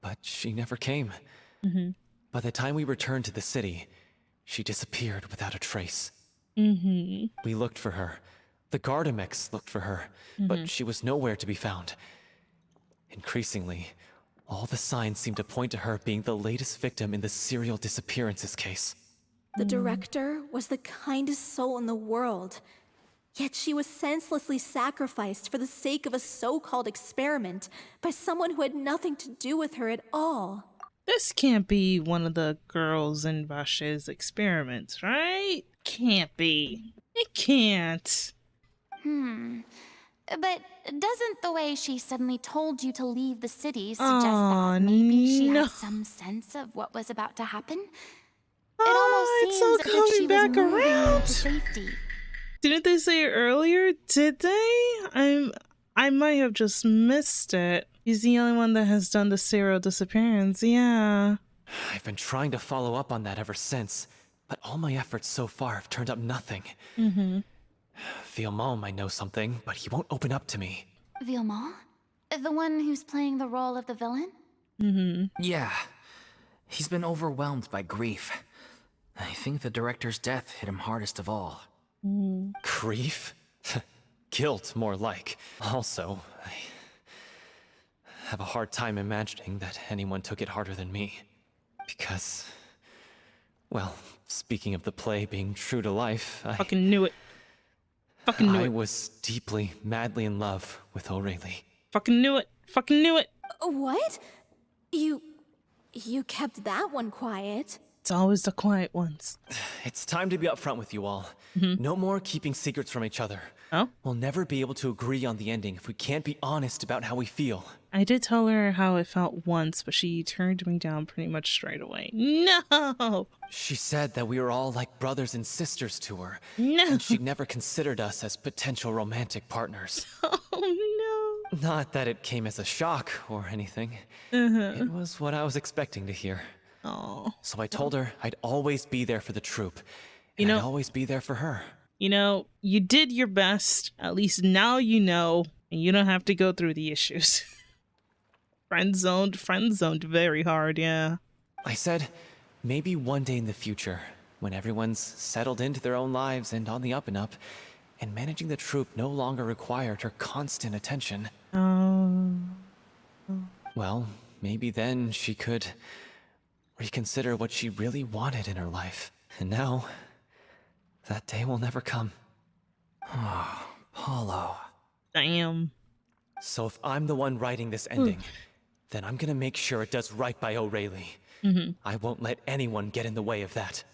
but she never came. By the time we returned to the city, she disappeared without a trace. We looked for her. The Gardamex looked for her, but she was nowhere to be found. Increasingly, all the signs seemed to point to her being the latest victim in the serial disappearances case. The director was the kindest soul in the world. Yet she was senselessly sacrificed for the sake of a so-called experiment by someone who had nothing to do with her at all. This can't be one of the girls in Vache's experiments, right? Can't be. It can't. But doesn't the way she suddenly told you to leave the city suggest that maybe she had some sense of what was about to happen? It almost seems as if she was moving to safety. Didn't they say it earlier? Did they? I might have just missed it. He's the only one that has done the serial disappearance, yeah. I've been trying to follow up on that ever since, but all my efforts so far have turned up nothing. Villemont might know something, but he won't open up to me. Villemont? The one who's playing the role of the villain? Yeah. He's been overwhelmed by grief. I think the director's death hit him hardest of all. Grief? Guilt, more like. Also, I have a hard time imagining that anyone took it harder than me. Because, well, speaking of the play being true to life, Fucking knew it. Fucking knew it. I was deeply, madly in love with Aureli. Fucking knew it. Fucking knew it. What? You kept that one quiet. It's always the quiet ones. It's time to be upfront with you all. No more keeping secrets from each other. Oh? We'll never be able to agree on the ending if we can't be honest about how we feel. I did tell her how it felt once, but she turned me down pretty much straight away. No! She said that we were all like brothers and sisters to her. No! And she never considered us as potential romantic partners. Oh, no. Not that it came as a shock or anything. It was what I was expecting to hear. Oh. So I told her I'd always be there for the troupe. And I'd always be there for her. You know, you did your best. At least now you know, and you don't have to go through the issues. friend zoned very hard, yeah. I said, maybe one day in the future, when everyone's settled into their own lives and on the up and up, and managing the troupe no longer required her constant attention. Well, maybe then she could reconsider what she really wanted in her life. And now, that day will never come. Oh, Paulo. Damn. So if I'm the one writing this ending, then I'm gonna make sure it does right by Aureli. I won't let anyone get in the way of that.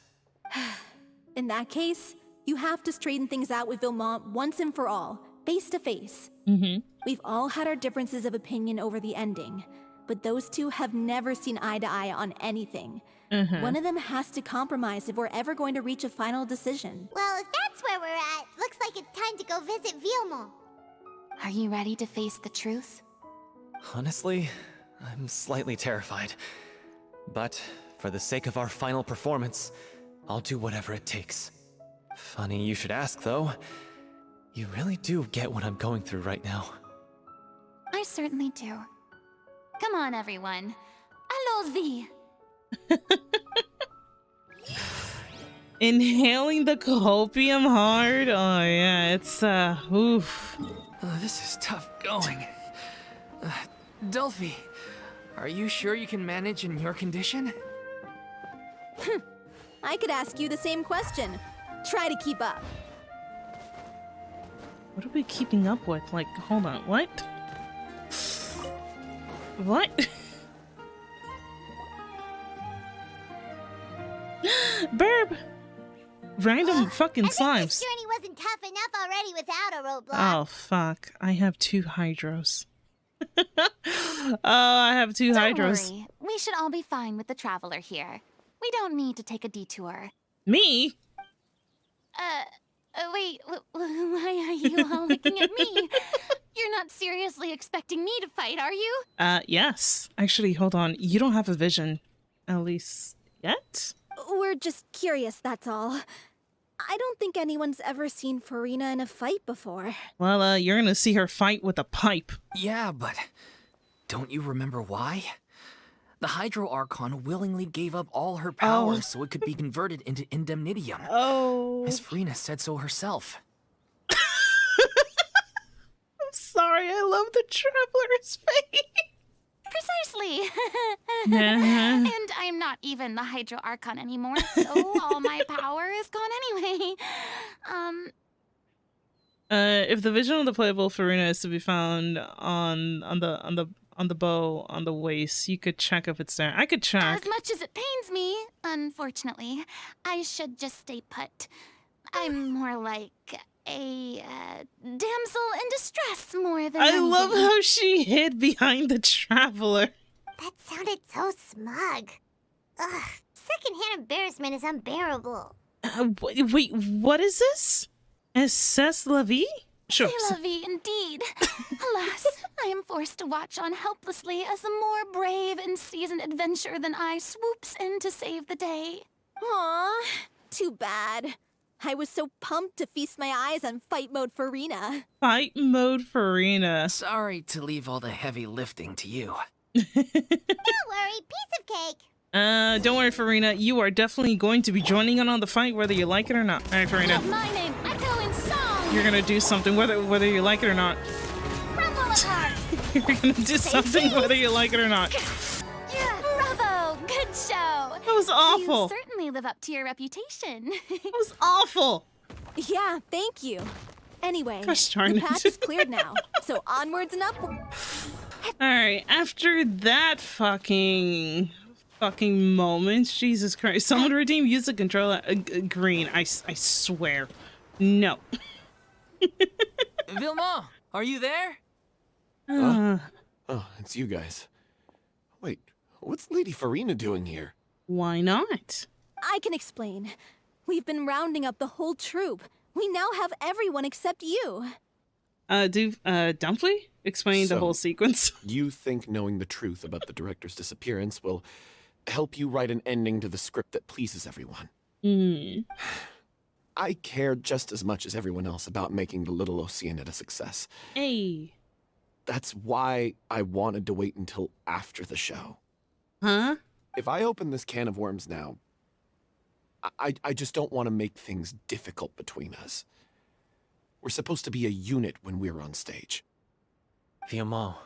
In that case, you have to straighten things out with Villemont once and for all, face to face. We've all had our differences of opinion over the ending, but those two have never seen eye to eye on anything. One of them has to compromise if we're ever going to reach a final decision. Well, if that's where we're at, looks like it's time to go visit Villemont. Are you ready to face the truth? Honestly, I'm slightly terrified. But for the sake of our final performance, I'll do whatever it takes. Funny you should ask, though. You really do get what I'm going through right now. I certainly do. Come on, everyone. Allons-y. Inhaling the copium hard? Oh yeah, it's oof. This is tough going. Delphi, are you sure you can manage in your condition? I could ask you the same question. Try to keep up. What are we keeping up with? Like, hold on, what? What? Burb! Random fucking I think slimes. this journey wasn't tough enough already without a roadblock. Oh, fuck. I have 2 hydros. Oh, I have 2 Don't hydros. worry. We should all be fine with the traveler here. We don't need to take a detour. Me? Wait, why are you all looking at me? You're not seriously expecting me to fight, are you? Yes. Actually, hold on. You don't have a vision. At least yet? We're just curious, that's all. I don't think anyone's ever seen Furina in a fight before. Well, you're gonna see her fight with a pipe. Yeah, but don't you remember why? The Hydro Archon willingly gave up all her powers so it could be converted into indemnitium. Oh. Miss Furina said so herself. I'm sorry, I love the traveler's face. Precisely. Uh-huh. And I'm not even the Hydro Archon anymore, so all my power is gone anyway. If the vision of the playable Furina is to be found on the bow on the waist, you could check if it's there. I could check. As much as it pains me, unfortunately, I should just stay put. I'm more like a damsel in distress more than I anything. love how she hid behind the traveler. That sounded so smug. Ugh, secondhand embarrassment is unbearable. Wait, what is this? C'est la vie? Sure. C'est la vie, indeed. Alas, I am forced to watch on helplessly as a more brave and seasoned adventurer than I swoops in to save the day. Aw, too bad. I was so pumped to feast my eyes on fight mode Furina. Fight mode Furina. Sorry to leave all the heavy lifting to you. Don't worry, piece of cake. Don't worry, Furina. You are definitely going to be joining in on the fight, whether you like it or not. All right, Furina. My name echo in song. You're gonna do something, whether you like it or not. Rumble apart. You're gonna do something, whether you like it or not. Bravo, good show. That was awful. You certainly live up to your reputation. That was awful. Yeah, thank you. Anyway, Gosh darn the it. path is cleared now, so onwards and upwards. Alright, after that fucking moment, Jesus Christ. Someone redeem user controller green. I swear. No. Vilma, are you there? Uh, Oh, it's you guys. Wait, what's Lady Furina doing here? why not? I can explain. We've been rounding up the whole troop. We now have everyone except you. Dumply? Explain the So- whole sequence. You think knowing the truth about the director's disappearance will help you write an ending to the script that pleases everyone? I care just as much as everyone else about making the Little Oceanid a success. Hey. That's why I wanted to wait until after the show. Huh? If I open this can of worms now, I just don't want to make things difficult between us. We're supposed to be a unit when we're on stage. Vilma,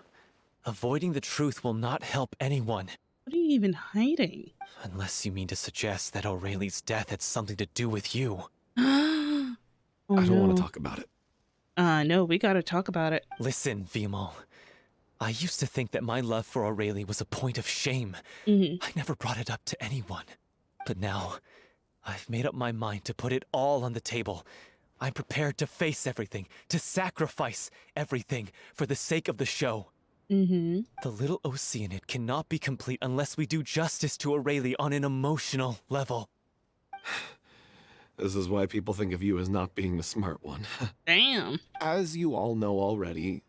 avoiding the truth will not help anyone. What are you even hiding? Unless you mean to suggest that Aurelie's death had something to do with you. Oh, I don't want no. to talk about it. No, we gotta talk about it. Listen, Vilma. I used to think that my love for Aurelie was a point of shame. Mhm. I never brought it up to anyone. But now, I've made up my mind to put it all on the table. I'm prepared to face everything, to sacrifice everything for the sake of the show. Mm-hmm. The Little Oceanid cannot be complete unless we do justice to Aurelie on an emotional level. This is why people think of you as not being the smart one. Damn. As you all know already,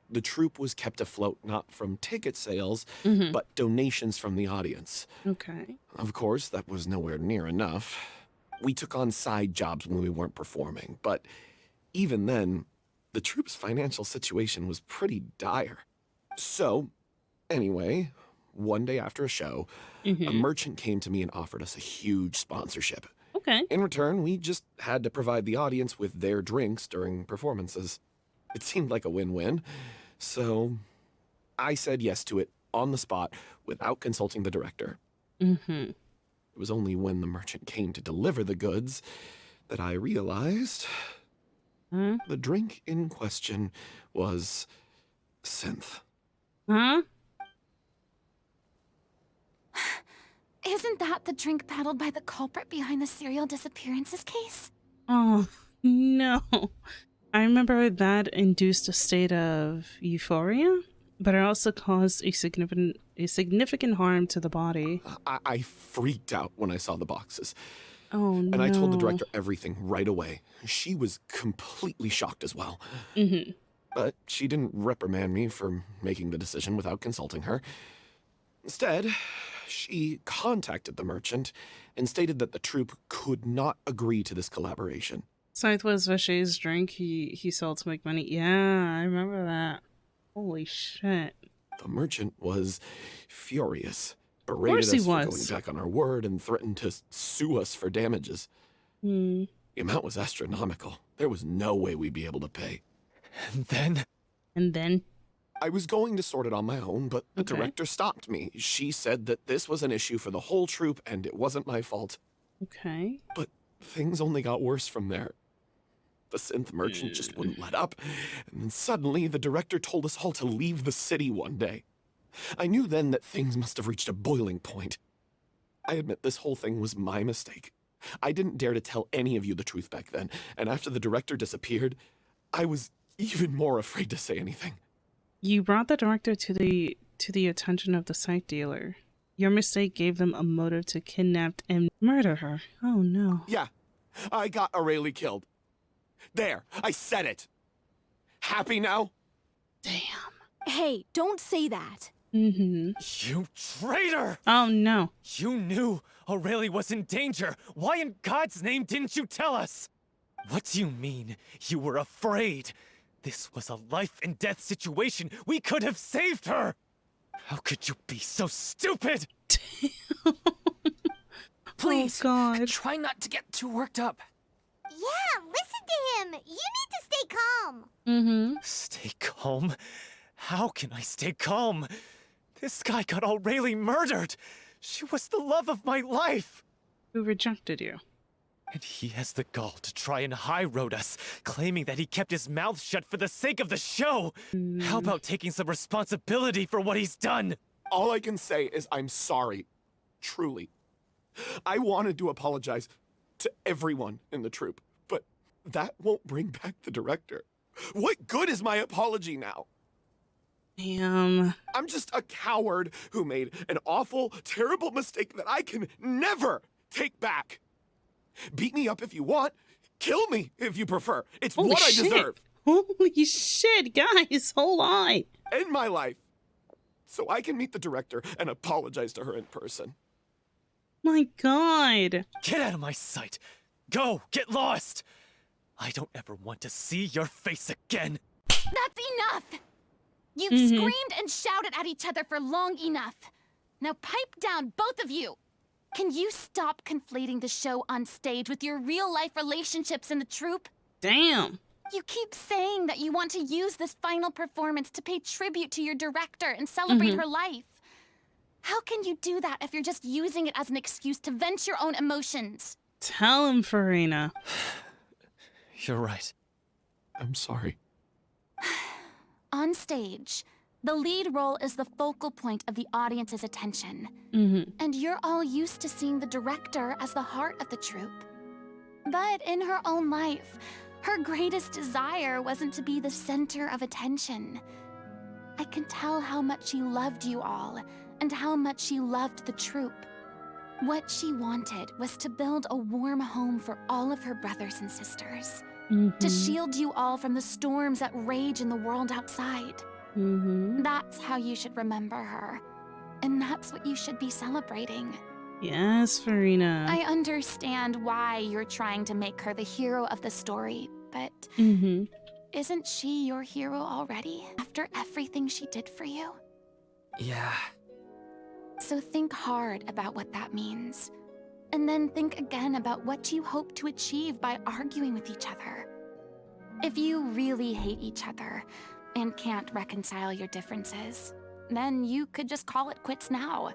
the troupe was kept afloat not from ticket sales, Mhm. but donations from the audience. Okay. Of course, that was nowhere near enough. We took on side jobs when we weren't performing, but even then, the troupe's financial situation was pretty dire. So, anyway, one day after a show, a merchant came to me and offered us a huge sponsorship. Okay. In return, we just had to provide the audience with their drinks during performances. It seemed like a win-win, so I said yes to it on the spot without consulting the director. It was only when the merchant came to deliver the goods that I realized the drink in question was synth. Huh? Isn't that the drink peddled by the culprit behind the serial disappearances case? Oh, no. I remember that induced a state of euphoria, but it also caused a significant harm to the body. I freaked out when I saw the boxes. Oh, no. And I told the director everything right away. She was completely shocked as well. But she didn't reprimand me for making the decision without consulting her. Instead, she contacted the merchant and stated that the troupe could not agree to this collaboration. Scythe was Vaché's drink he sold to make money. Yeah, I remember that. Holy shit. The merchant was furious, berated us for going back on our word, and threatened to sue us for damages. The amount was astronomical. There was no way we'd be able to pay. And then? I was going to sort it on my own, but the director stopped me. She said that this was an issue for the whole troupe, and it wasn't my fault. Okay. But things only got worse from there. The synth merchant just wouldn't let up, and then suddenly the director told us all to leave the city one day. I knew then that things must have reached a boiling point. I admit this whole thing was my mistake. I didn't dare to tell any of you the truth back then, and after the director disappeared, I was even more afraid to say anything. You brought the director to the attention of the psych dealer. Your mistake gave them a motive to kidnap and murder her. Oh no. Yeah, I got Aurelie killed. There, I said it. Happy now? Damn. Hey, don't say that. You traitor! Oh no. You knew Aurelie was in danger. Why in God's name didn't you tell us? What do you mean, you were afraid? This was a life and death situation. We could have saved her! How could you be so stupid? Please, God. try not to get too worked up. Yeah, listen to him. You need to stay calm. Stay calm? How can I stay calm? This guy got Aurelie murdered. She was the love of my life. Who rejected you? And he has the gall to try and high-road us, claiming that he kept his mouth shut for the sake of the show. How about taking some responsibility for what he's done? All I can say is I'm sorry. Truly. I wanted to apologize to everyone in the troupe, but that won't bring back the director. What good is my apology now? Damn. I'm just a coward who made an awful, terrible mistake that I can never take back. Beat me up if you want. Kill me if you prefer. It's Holy what shit. I deserve. Holy shit, guys, hold on. End my life. So I can meet the director and apologize to her in person. My God. Get out of my sight. Go, get lost. I don't ever want to see your face again. That's enough! You've screamed and shouted at each other for long enough. Now pipe down, both of you. Can you stop conflating the show on stage with your real-life relationships in the troupe? Damn. You keep saying that you want to use this final performance to pay tribute to your director and celebrate her life. How can you do that if you're just using it as an excuse to vent your own emotions? Tell him, Furina. You're right. I'm sorry. On stage, the lead role is the focal point of the audience's attention. And you're all used to seeing the director as the heart of the troupe. But in her own life, her greatest desire wasn't to be the center of attention. I can tell how much she loved you all, and how much she loved the troupe. What she wanted was to build a warm home for all of her brothers and sisters. To shield you all from the storms that rage in the world outside. That's how you should remember her. And that's what you should be celebrating. Yes, Furina. I understand why you're trying to make her the hero of the story, but isn't she your hero already, after everything she did for you? Yeah. So think hard about what that means. And then think again about what you hope to achieve by arguing with each other. If you really hate each other and can't reconcile your differences, then you could just call it quits now.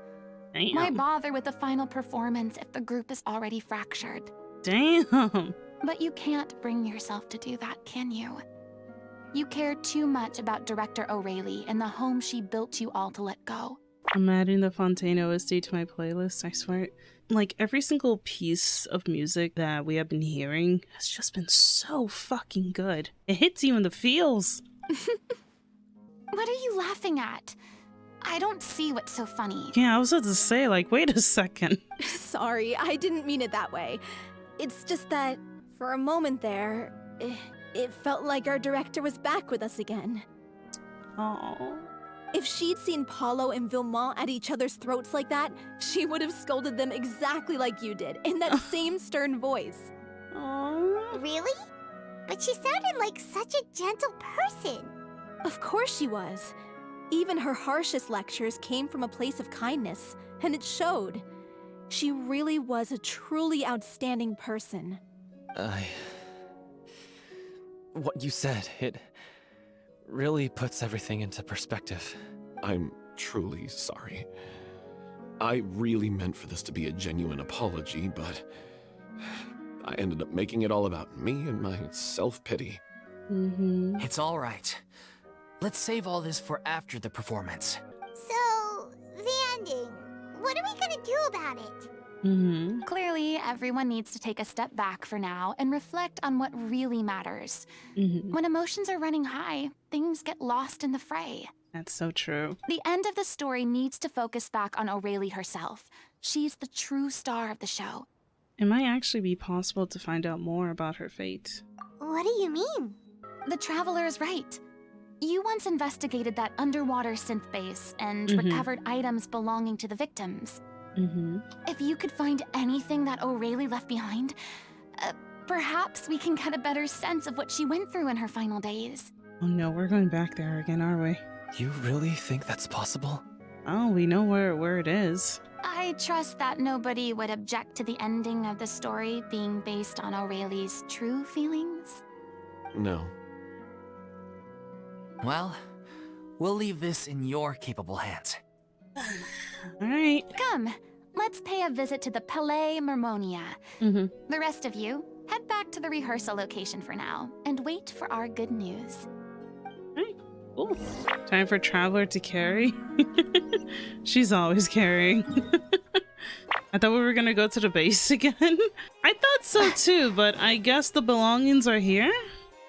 Damn. Why bother with the final performance if the group is already fractured? Damn. But you can't bring yourself to do that, can you? You care too much about Director O'Reilly and the home she built you all to let go. I'm adding the Fontaine OST to my playlist, I swear. Like, every single piece of music that we have been hearing has just been so fucking good. It hits you in the feels. What are you laughing at? I don't see what's so funny. Yeah, I was about to say, like, wait a second. Sorry, I didn't mean it that way. It's just that, for a moment there, it felt like our director was back with us again. Oh. If she'd seen Paulo and Vilmont at each other's throats like that, she would have scolded them exactly like you did, in that same stern voice. Aww. Really? But she sounded like such a gentle person. Of course she was. Even her harshest lectures came from a place of kindness, and it showed. She really was a truly outstanding person. What you said, it really puts everything into perspective. I'm truly sorry. I really meant for this to be a genuine apology, but I ended up making it all about me and my self-pity. It's all right. Let's save all this for after the performance. So, the ending. What are we gonna do about it? Clearly, everyone needs to take a step back for now and reflect on what really matters. When emotions are running high, things get lost in the fray. That's so true. The end of the story needs to focus back on O'Reilly herself. She's the true star of the show. It might actually be possible to find out more about her fate. What do you mean? The Traveler is right. You once investigated that underwater synth base and recovered items belonging to the victims. If you could find anything that O'Reilly left behind, perhaps we can get a better sense of what she went through in her final days. Oh no, we're going back there again, are we? You really think that's possible? Oh, we know where it is. I trust that nobody would object to the ending of the story being based on O'Reilly's true feelings. No. Well, we'll leave this in your capable hands. Alright. Come, let's pay a visit to the Palais Mermonia. The rest of you, head back to the rehearsal location for now, and wait for our good news. Alright. Ooh. Time for Traveler to carry. She's always carrying. I thought we were gonna go to the base again. I thought so too, but I guess the belongings are here?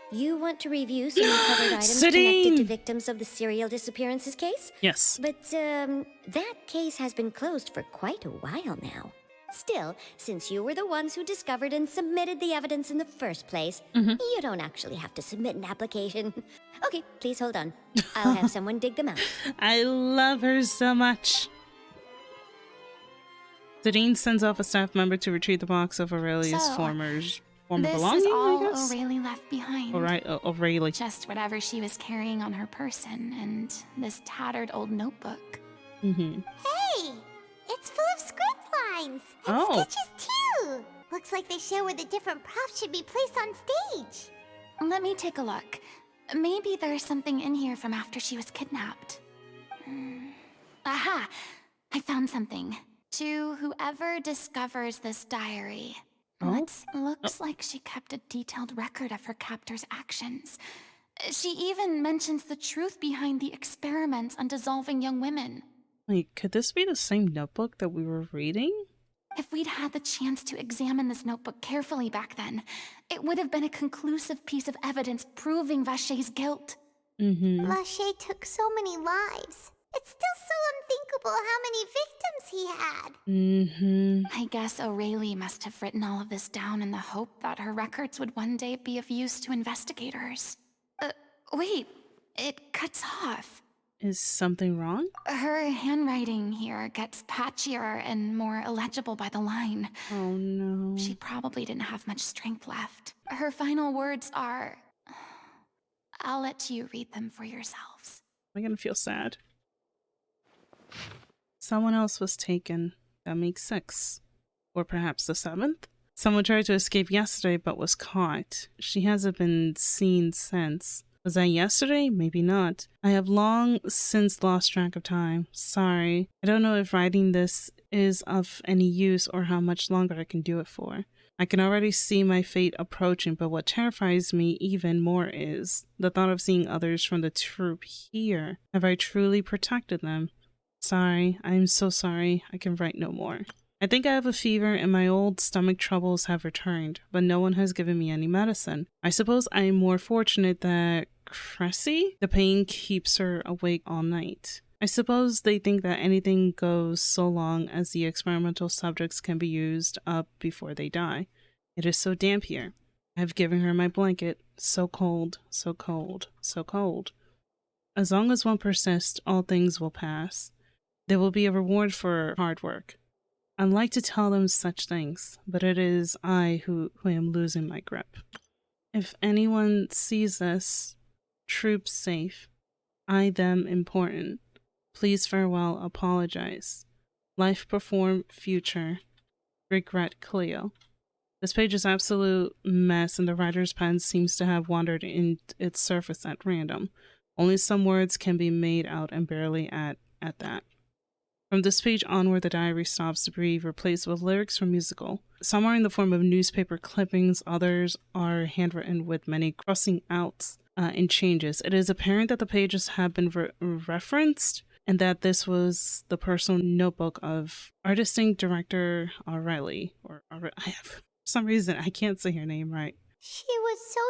You want to review some recovered items connected to victims of the serial disappearances case? Yes. But, that case has been closed for quite a while now. Still, since you were the ones who discovered and submitted the evidence in the first place, you don't actually have to submit an application. Okay, please hold on. I'll have someone dig them out. I love her so much. Zadine sends off a staff member to retrieve the box of Aurelia's former belongings, This is all I guess? O'Reilly left behind. O'Reilly. Just whatever she was carrying on her person and this tattered old notebook. Hey! It's full of script lines! And sketches too! Looks like they show where the different props should be placed on stage. Let me take a look. Maybe there's something in here from after she was kidnapped. Aha! I found something. To whoever discovers this diary. It looks like she kept a detailed record of her captor's actions. She even mentions the truth behind the experiments on dissolving young women. Wait, could this be the same notebook that we were reading? If we'd had the chance to examine this notebook carefully back then, it would have been a conclusive piece of evidence proving Vachey's guilt. Vachey took so many lives. It's still so unthinkable how many victims he had. I guess O'Reilly must have written all of this down in the hope that her records would one day be of use to investigators. Wait, it cuts off. Is something wrong? Her handwriting here gets patchier and more illegible by the line. Oh no. She probably didn't have much strength left. Her final words are... I'll let you read them for yourselves. Am I gonna feel sad? Someone else was taken. That makes 6. Or perhaps the 7th? Someone tried to escape yesterday but was caught. She hasn't been seen since. Was that yesterday? Maybe not. I have long since lost track of time. Sorry. I don't know if writing this is of any use or how much longer I can do it for. I can already see my fate approaching, but what terrifies me even more is the thought of seeing others from the troop here. Have I truly protected them? Sorry. I'm so sorry. I can write no more. I think I have a fever and my old stomach troubles have returned, but no one has given me any medicine. I suppose I am more fortunate that Cressy, the pain keeps her awake all night. I suppose they think that anything goes so long as the experimental subjects can be used up before they die. It is so damp here. I have given her my blanket. So cold, so cold, so cold. As long as one persists, all things will pass. There will be a reward for hard work. I like to tell them such things, but it is I who am losing my grip. If anyone sees this, troops safe, I them important. Please farewell, apologize. Life perform future. Regret Cleo. This page is absolute mess and the writer's pen seems to have wandered in its surface at random. Only some words can be made out and barely at that. From this page onward, the diary stops to breathe, replaced with lyrics from musical. Some are in the form of newspaper clippings, others are handwritten with many crossing outs and changes. It is apparent that the pages have been referenced and that this was the personal notebook of artistic director O'Reilly. For some reason, I can't say her name right. She was so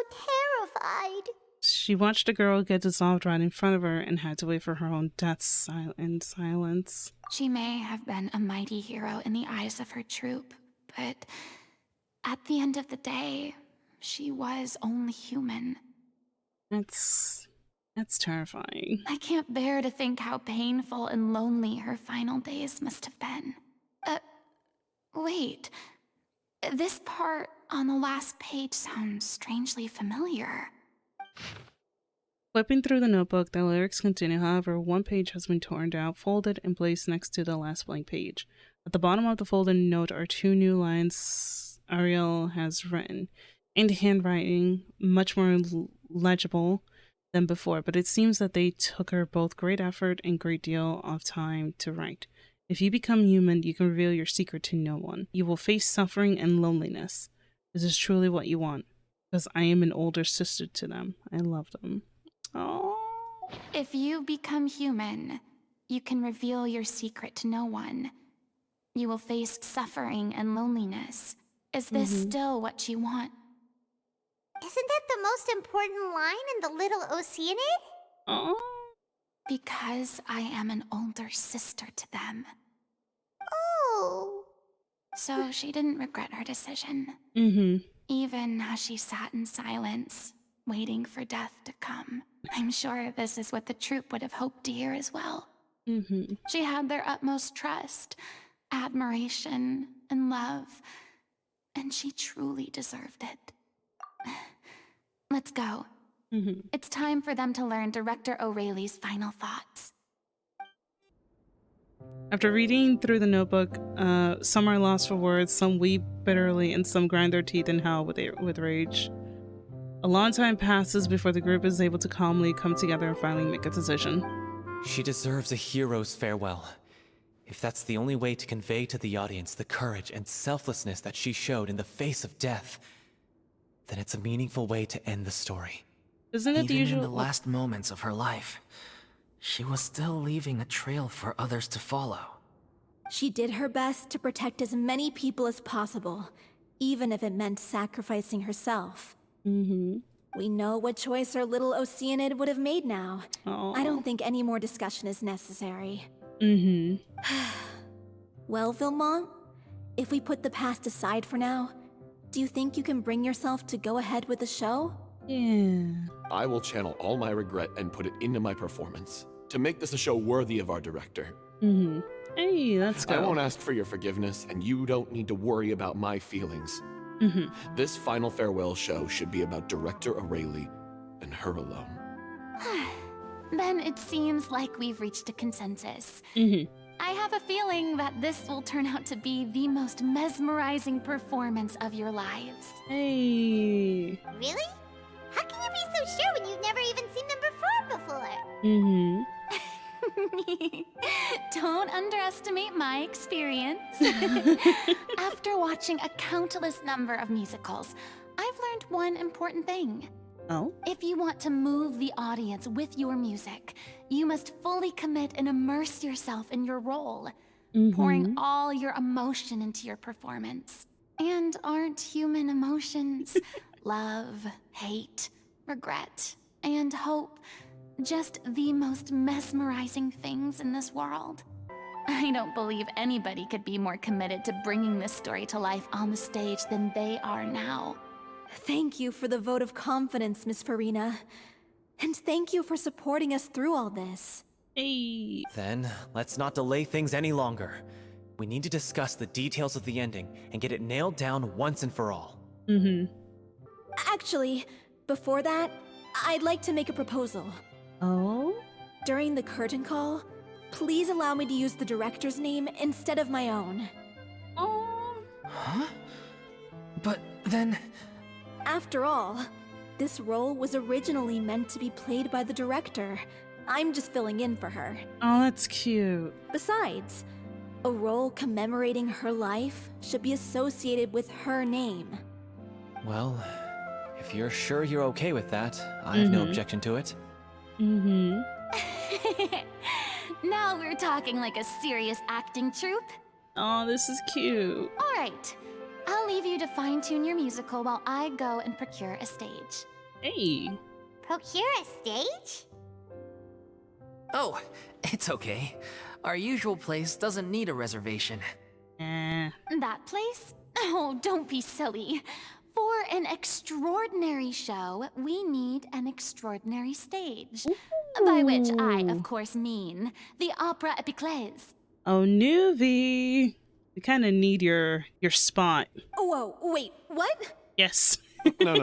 terrified. She watched a girl get dissolved right in front of her and had to wait for her own death in silence. She may have been a mighty hero in the eyes of her troop, but at the end of the day, she was only human. That's terrifying. I can't bear to think how painful and lonely her final days must have been. Wait. This part on the last page sounds strangely familiar. Flipping through the notebook, the lyrics continue. However, one page has been torn down, folded, and placed next to the last blank page. At the bottom of the folded note are 2 new lines Ariel has written, in handwriting, much more legible than before, but it seems that they took her both great effort and great deal of time to write. If you become human, you can reveal your secret to no one. You will face suffering and loneliness. This is truly what you want. Because I am an older sister to them. I love them. Oh. If you become human, you can reveal your secret to no one. You will face suffering and loneliness. Is this still what you want? Isn't that the most important line in the Little Oceanid? Oh. Because I am an older sister to them. Oh. So she didn't regret her decision. Even as she sat in silence, waiting for death to come. I'm sure this is what the troop would have hoped to hear as well. She had their utmost trust, admiration, and love, and she truly deserved it. Let's go. It's time for them to learn Director O'Reilly's final thoughts. After reading through the notebook, some are lost for words, some weep bitterly, and some grind their teeth in hell with rage. A long time passes before the group is able to calmly come together and finally make a decision. She deserves a hero's farewell. If that's the only way to convey to the audience the courage and selflessness that she showed in the face of death, then it's a meaningful way to end the story. Isn't it the usual? Even in the last moments of her life, she was still leaving a trail for others to follow. She did her best to protect as many people as possible, even if it meant sacrificing herself. We know what choice our little Oceanid would have made now. I don't think any more discussion is necessary. Well, Vilmont, if we put the past aside for now, do you think you can bring yourself to go ahead with the show? Yeah. I will channel all my regret and put it into my performance to make this a show worthy of our director. Hey, let's go. I won't ask for your forgiveness, and you don't need to worry about my feelings. This final farewell show should be about Director O'Reilly and her alone. Then it seems like we've reached a consensus. I have a feeling that this will turn out to be the most mesmerizing performance of your lives. Hey. Really? How can you be so sure when you've never even seen them perform before? Don't underestimate my experience. After watching a countless number of musicals, I've learned one important thing. Oh? If you want to move the audience with your music, you must fully commit and immerse yourself in your role, pouring all your emotion into your performance. And aren't human emotions love, hate, regret, and hope just the most mesmerizing things in this world? I don't believe anybody could be more committed to bringing this story to life on the stage than they are now. Thank you for the vote of confidence, Miss Furina. And thank you for supporting us through all this. Hey. Then, let's not delay things any longer. We need to discuss the details of the ending and get it nailed down once and for all. Actually, before that, I'd like to make a proposal. Oh? During the curtain call, please allow me to use the director's name instead of my own. Oh. Huh? But then... After all, this role was originally meant to be played by the director. I'm just filling in for her. Oh, that's cute. Besides, a role commemorating her life should be associated with her name. Well, if you're sure you're okay with that, I have no objection to it. Now we're talking like a serious acting troupe. Oh, this is cute. All right. I'll leave you to fine-tune your musical while I go and procure a stage. Hey. Procure a stage? Oh, it's okay. Our usual place doesn't need a reservation. That place? Oh, don't be silly. For an extraordinary show, we need an extraordinary stage. By which I, of course, mean the Opera Epiclese. Oh, Nuvi. We kind of need your spot. Whoa, wait, what? Yes. No.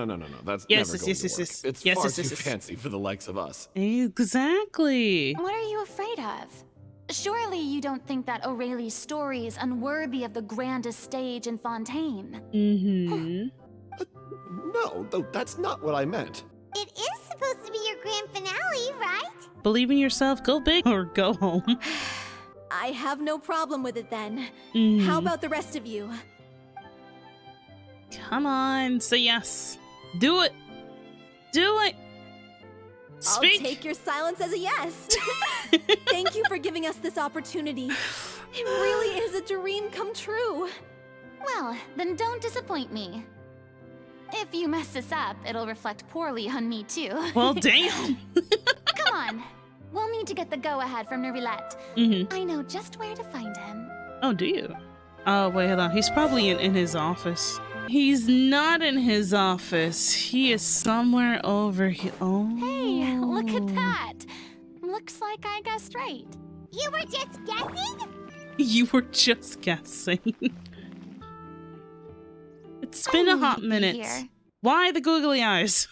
That's Yes, never yes, going yes, to yes, work. yes. It's Yes, far yes, too yes, yes. fancy for the likes of us. Exactly. What are you afraid of? Surely you don't think that Aurelie's story is unworthy of the grandest stage in Fontaine. No, that's not what I meant. It is supposed to be your grand finale, right? Believe in yourself, go big or go home. I have no problem with it then. How about the rest of you? Come on, say yes. Do it. Do it. Speak. I'll take your silence as a yes. Thank you for giving us this opportunity. It really is a dream come true. Well, then don't disappoint me. If you mess this up, it'll reflect poorly on me too. Well, damn. Come on. We'll need to get the go-ahead from Nervilette. I know just where to find him. Oh, do you? Oh, wait, hold on. He's probably in his office. He's not in his office. He is somewhere over here. Oh. Hey, look at that. Looks like I guessed right. You were just guessing? You were just guessing. It's been a hot minute. Here. Why the googly eyes?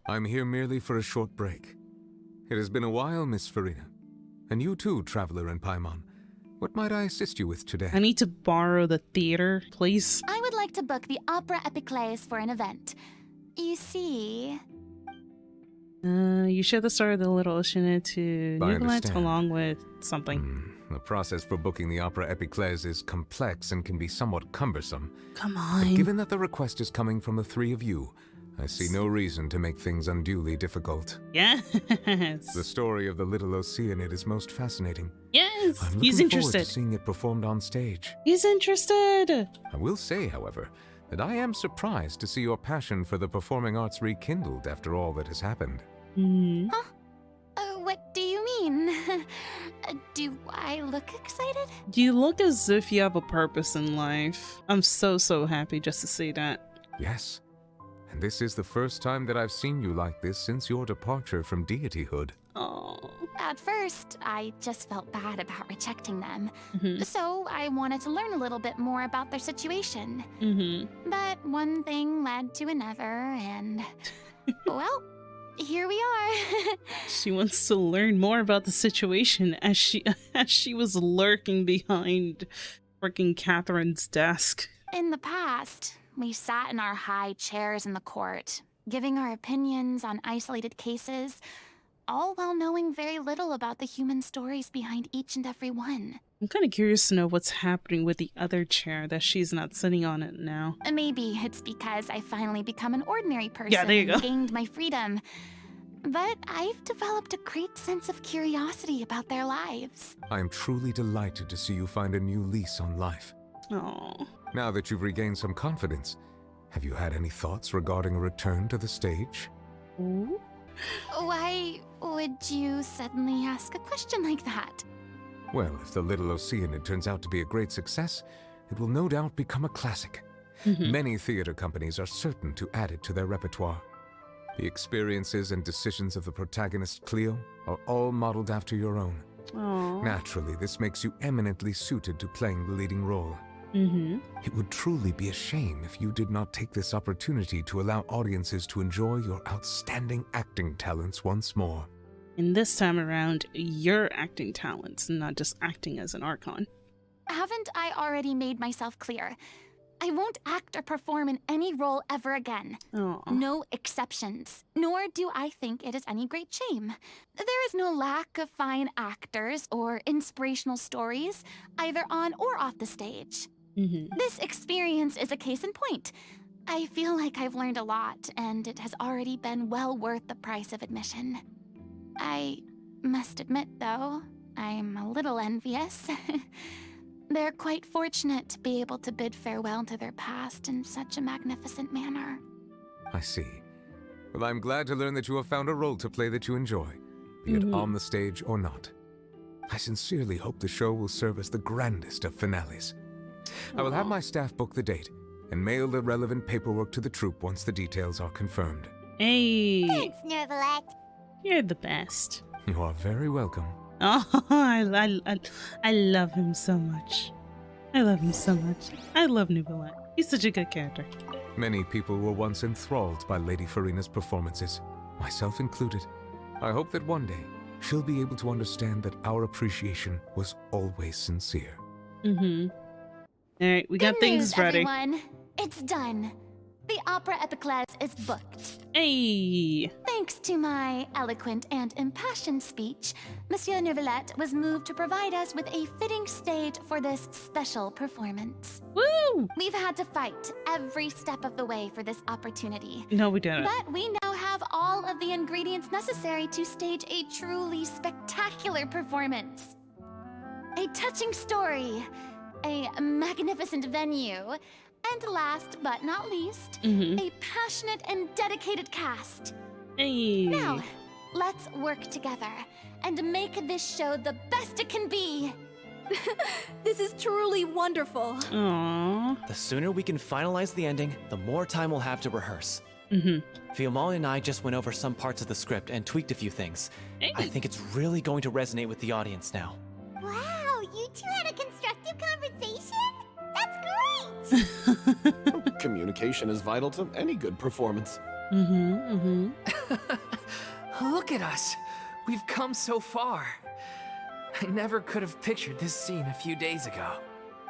I'm here merely for a short break. It has been a while, Miss Furina. And you too, Traveler in Paimon. What might I assist you with today? I need to borrow the theater, please. I would like to book the Opera Epiclese for an event. You see... You share the story of the Little Oceanid to I Nervilette understand. along with something. The process for booking the Opera Epiclese is complex and can be somewhat cumbersome. Come But on. given that the request is coming from the three of you, I see no reason to make things unduly difficult. Yes. The story of the Little Oceanid is most fascinating. Yes. I'm He's looking forward to interested. seeing it performed on stage. He's interested. I will say, however, that I am surprised to see your passion for the performing arts rekindled after all that has happened. What do you mean? Do I look excited? You look as if you have a purpose in life. I'm so happy just to see that. Yes. And this is the first time that I've seen you like this since your departure from deityhood. Oh. At first, I just felt bad about rejecting them. So I wanted to learn a little bit more about their situation. But one thing led to another, and... well, here we are. She wants to learn more about the situation as she was lurking behind freaking Catherine's desk. In the past, we sat in our high chairs in the court, giving our opinions on isolated cases, all while knowing very little about the human stories behind each and every one. I'm kind of curious to know what's happening with the other chair that she's not sitting on it now. Maybe it's because I finally become an ordinary person Yeah, there you go. and gained my freedom. But I've developed a great sense of curiosity about their lives. I am truly delighted to see you find a new lease on life. Oh. Now that you've regained some confidence, have you had any thoughts regarding a return to the stage? Ooh. Why would you suddenly ask a question like that? Well, if the Little Oceanid turns out to be a great success, it will no doubt become a classic. Many theater companies are certain to add it to their repertoire. The experiences and decisions of the protagonist, Cleo, are all modeled after your own. Aww. Naturally, this makes you eminently suited to playing the leading role. It would truly be a shame if you did not take this opportunity to allow audiences to enjoy your outstanding acting talents once more. And this time around, your acting talents, not just acting as an Archon. Haven't I already made myself clear? I won't act or perform in any role ever again. Aww. No exceptions. Nor do I think it is any great shame. There is no lack of fine actors or inspirational stories, either on or off the stage. This experience is a case in point. I feel like I've learned a lot, and it has already been well worth the price of admission. I must admit, though, I'm a little envious. They're quite fortunate to be able to bid farewell to their past in such a magnificent manner. I see. Well, I'm glad to learn that you have found a role to play that you enjoy, be it on the stage or not. I sincerely hope the show will serve as the grandest of finales. I will have my staff book the date and mail the relevant paperwork to the troupe once the details are confirmed. Hey. Thanks, Nervalette. You're the best. You are very welcome. Oh, I love him so much. I love him so much. I love Nervalette. He's such a good character. Many people were once enthralled by Lady Furina's performances, myself included. I hope that one day she'll be able to understand that our appreciation was always sincere. Alright, we got Good things news, ready. Everyone. It's done. The Opera Epiclese is booked. Hey! Thanks to my eloquent and impassioned speech, Monsieur Nervalette was moved to provide us with a fitting stage for this special performance. Woo! We've had to fight every step of the way for this opportunity. No, we didn't. But we now have all of the ingredients necessary to stage a truly spectacular performance. A touching story, a magnificent venue, and last but not least, a passionate and dedicated cast. Hey! Now, let's work together and make this show the best it can be. This is truly wonderful. Aww. The sooner we can finalize the ending, the more time we'll have to rehearse. Fiamma and I just went over some parts of the script and tweaked a few things. Hey. I think it's really going to resonate with the audience now. Wow, you two had a constructive conversation? That's great! Communication is vital to any good performance. Look at us. We've come so far. I never could have pictured this scene a few days ago.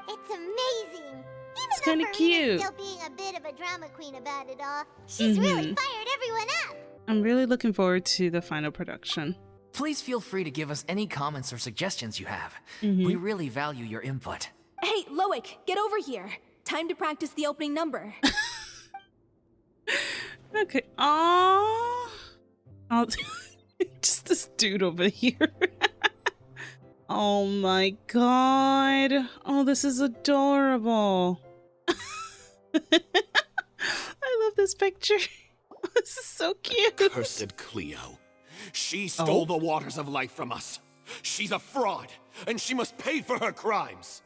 It's amazing! It's Even kinda though Furina's cute. still being a bit of a drama queen about it all, she's really fired everyone up! I'm really looking forward to the final production. Please feel free to give us any comments or suggestions you have. We really value your input. Hey, Loic, get over here. Time to practice the opening number. Okay. Aww. Oh, just this dude over here. Oh my god. Oh, this is adorable. I love this picture. This is so cute. Cursed Cleo. She stole the waters of life from us. She's a fraud, and she must pay for her crimes.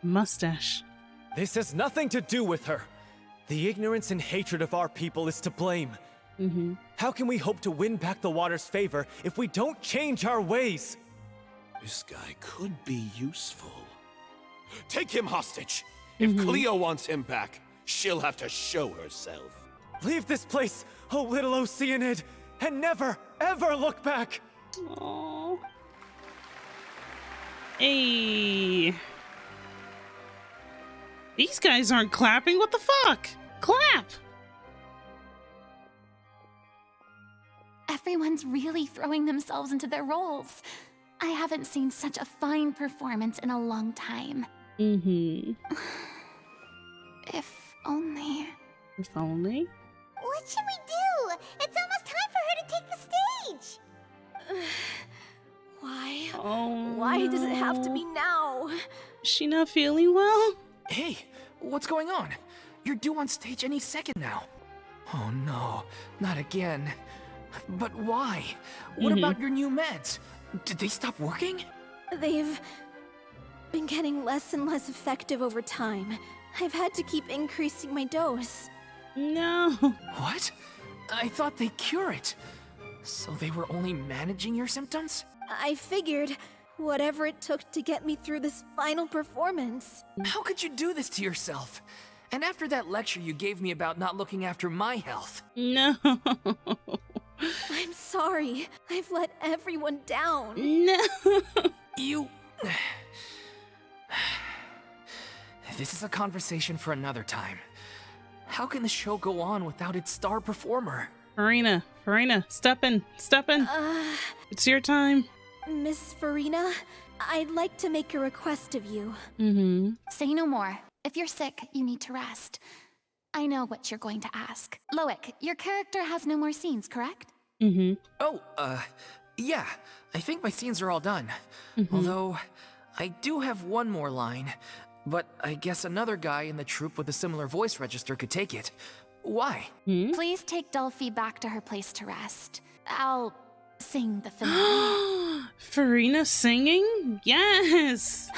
Mustache. This has nothing to do with her. The ignorance and hatred of our people is to blame. How can we hope to win back the water's favor if we don't change our ways? This guy could be useful. Take him hostage. If Cleo wants him back, she'll have to show herself. Leave this place, oh little Oceanid, and never, ever look back! Aww. Hey. These guys aren't clapping. What the fuck? Clap! Everyone's really throwing themselves into their roles. I haven't seen such a fine performance in a long time. Mm-hmm. If only. If only? What should we do? It's almost time for her to take the stage! Why? Oh, Why does it have to be now? Is she not feeling well? Hey, what's going on? You're due on stage any second now. Oh no, not again. But why? What about your new meds? Did they stop working? They've been getting less and less effective over time. I've had to keep increasing my dose. No. What? I thought they cure it. So they were only managing your symptoms? I figured whatever it took to get me through this final performance. How could you do this to yourself? And after that lecture you gave me about not looking after my health. No. I'm sorry. I've let everyone down. No. You... This is a conversation for another time. How can the show go on without its star performer? Furina, step in. It's your time. Miss Furina, I'd like to make a request of you. Mm-hmm. Say no more. If you're sick, you need to rest. I know what you're going to ask. Loic, your character has no more scenes, correct? Mm-hmm. Oh, yeah. I think my scenes are all done. Although, I do have one more line. But I guess another guy in the troupe with a similar voice register could take it. Why? Please take Delphi back to her place to rest. I'll sing the finale. Furina singing? Yes!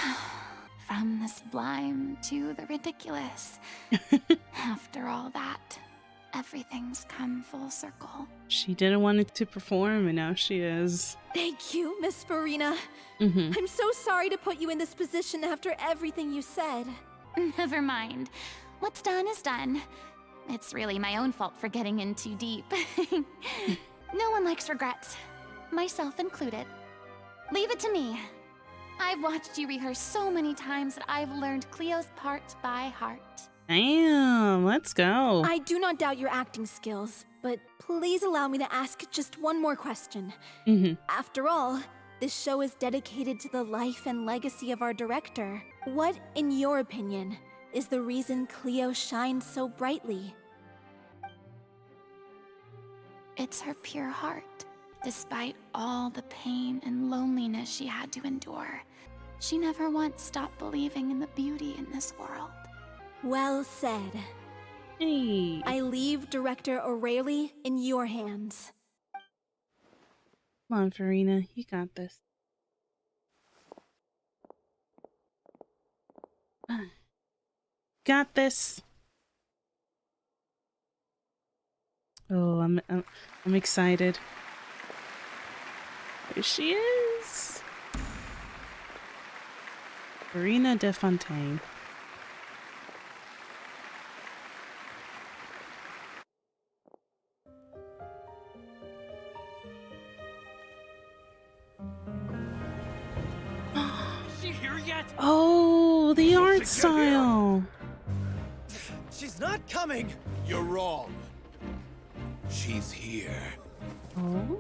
From the sublime to the ridiculous. After all that, everything's come full circle. She didn't want it to perform, and now she is. Thank you, Miss Furina. I'm so sorry to put you in this position after everything you said. Never mind. What's done is done. It's really my own fault for getting in too deep. No one likes regrets, myself included. Leave it to me. I've watched you rehearse so many times that I've learned Cleo's part by heart. Damn, let's go. I do not doubt your acting skills, but please allow me to ask just one more question. After all, this show is dedicated to the life and legacy of our director. What, in your opinion, is the reason Cleo shines so brightly? It's her pure heart. Despite all the pain and loneliness she had to endure, she never once stopped believing in the beauty in this world. Well said. Hey. I leave Director O'Reilly in your hands. Come on, Furina, you got this. Got this. Oh, I'm excited. There she is. Furina de Fontaine. Is she here yet? Oh, the art style. She's not coming. You're wrong. She's here. Oh.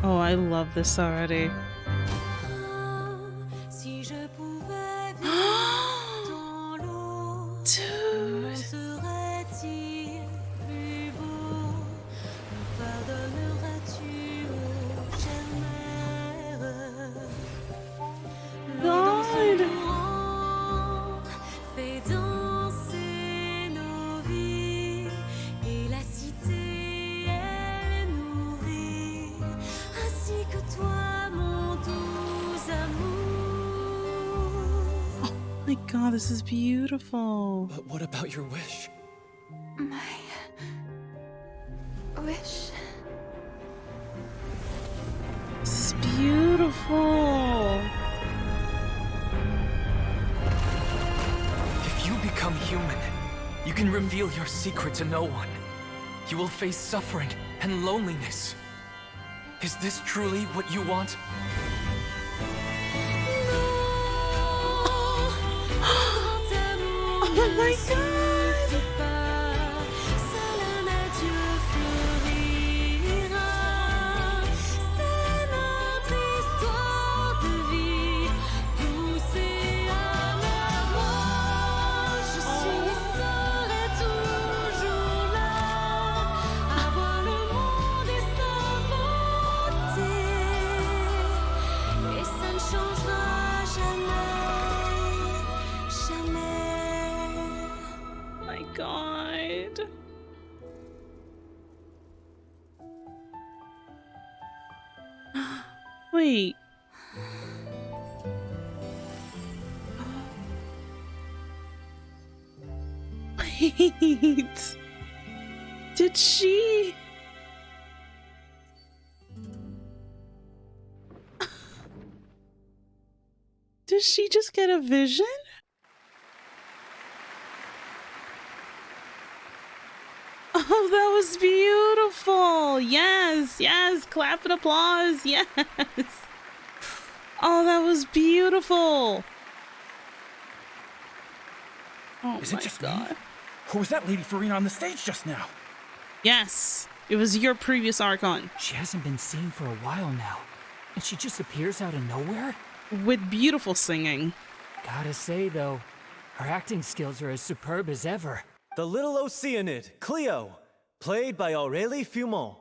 Oh, I love this already. Dude. God. My God, this is beautiful. But what about your wish? My wish. This is beautiful. If you become human, You can reveal your secret to no one. You will face suffering and loneliness. Is this truly what you want? Oh my god! God. Wait. Wait. Did she? Did she just get a vision? Oh, that was beautiful. Yes, yes. Clap and applause. Yes. Oh, that was beautiful. Oh, Is my it just God. me? Or was that Lady Furina on the stage just now? Yes, it was your previous Archon. She hasn't been seen for a while now, and she just appears out of nowhere? With beautiful singing. Gotta say, though, her acting skills are as superb as ever. The little Oceanid, Cleo, played by Aurélie Fumont.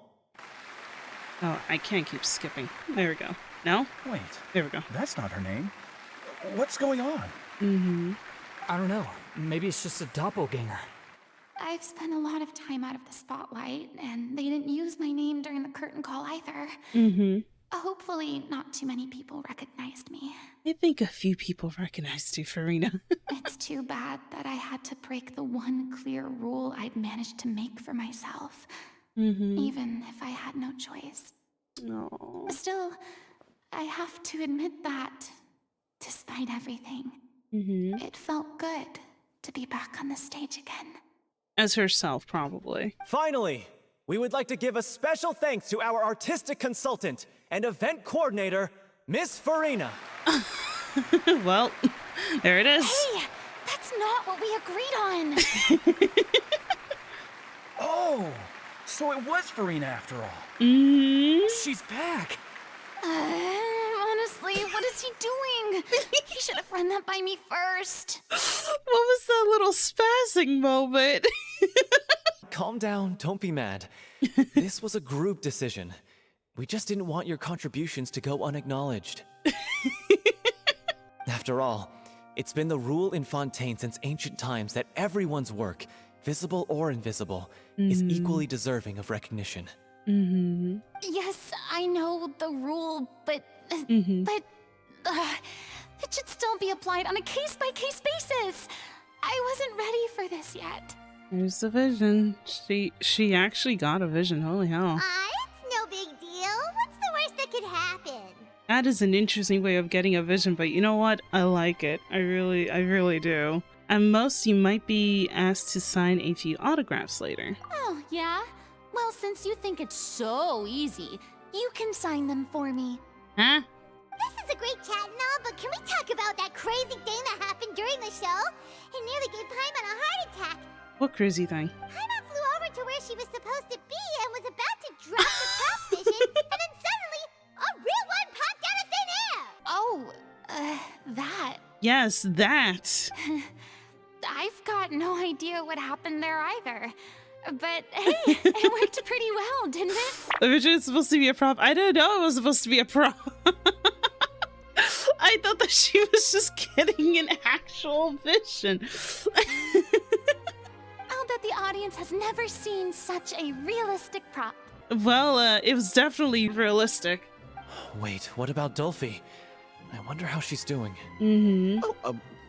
Oh, I can't keep skipping. There we go. No? Wait. There we go. That's not her name. What's going on? Mm-hmm. I don't know. Maybe it's just a doppelganger. I've spent a lot of time out of the spotlight, and they didn't use my name during the curtain call either. Mm-hmm. Hopefully, not too many people recognized me. I think a few people recognized you, Furina. It's too bad that I had to break the one clear rule I'd managed to make for myself, even if I had no choice. No. Still, I have to admit that, despite everything, it felt good to be back on the stage again. As herself, probably. Finally, we would like to give a special thanks to our artistic consultant and event coordinator, Miss Furina. Well, there it is. Hey, that's not what we agreed on. Oh, so it was Furina after all. She's back. Honestly, what is he doing? He should have run that by me first. What was that little spazzing moment? Calm down, don't be mad. This was a group decision. We just didn't want your contributions to go unacknowledged. After all, it's been the rule in Fontaine since ancient times that everyone's work, visible or invisible, is equally deserving of recognition. Yes, I know the rule, but it should still be applied on a case-by-case basis. I wasn't ready for this yet. There's the vision. She actually got a vision. Holy hell. It's no big deal. What's the worst that could happen? That is an interesting way of getting a vision, but you know what? I like it. I really do. At most, you might be asked to sign a few autographs later. Oh, yeah? Well, since you think it's so easy, you can sign them for me. Huh? This is a great chat and all, but can we talk about that crazy thing that happened during the show? It nearly gave Paimon a heart attack. What crazy thing? Paimon flew over to where she was supposed to be and was about to drop the prop vision, and then suddenly, a real one popped out of thin air! Oh, that. Yes, that. I've got no idea what happened there either. But hey, it worked pretty well, didn't it? The vision is supposed to be a prop. I didn't know it was supposed to be a prop. I thought that she was just getting an actual vision. I'll bet the audience has never seen such a realistic prop. Well, it was definitely realistic. Wait, what about Dolphy? I wonder how she's doing.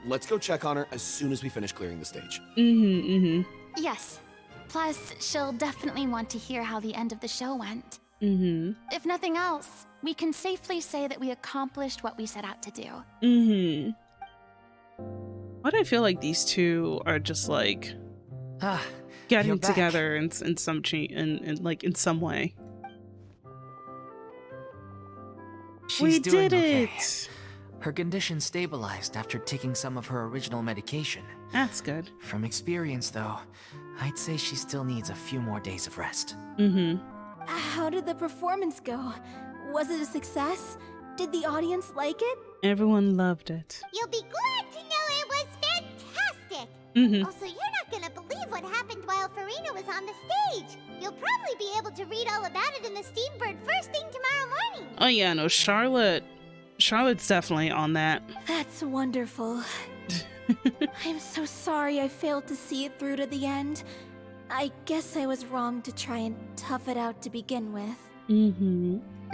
Let's go check on her as soon as we finish clearing the stage. Yes. Plus, she'll definitely want to hear how the end of the show went. If nothing else, we can safely say that we accomplished what we set out to do. Why do I feel like these two are just like getting you're back. together in some in some way. She's We doing did okay. it. Her condition stabilized after taking some of her original medication. That's good. From experience, though, I'd say she still needs a few more days of rest. How did the performance go? Was it a success? Did the audience like it? Everyone loved it. You'll be glad to know it was fantastic. Also, you're not gonna believe what happened while Furina was on the stage. You'll probably be able to read all about it in the Steambird first thing tomorrow morning. Oh yeah, no, Charlotte's definitely on that. That's wonderful. I'm so sorry I failed to see it through to the end. I guess I was wrong to try and tough it out to begin with.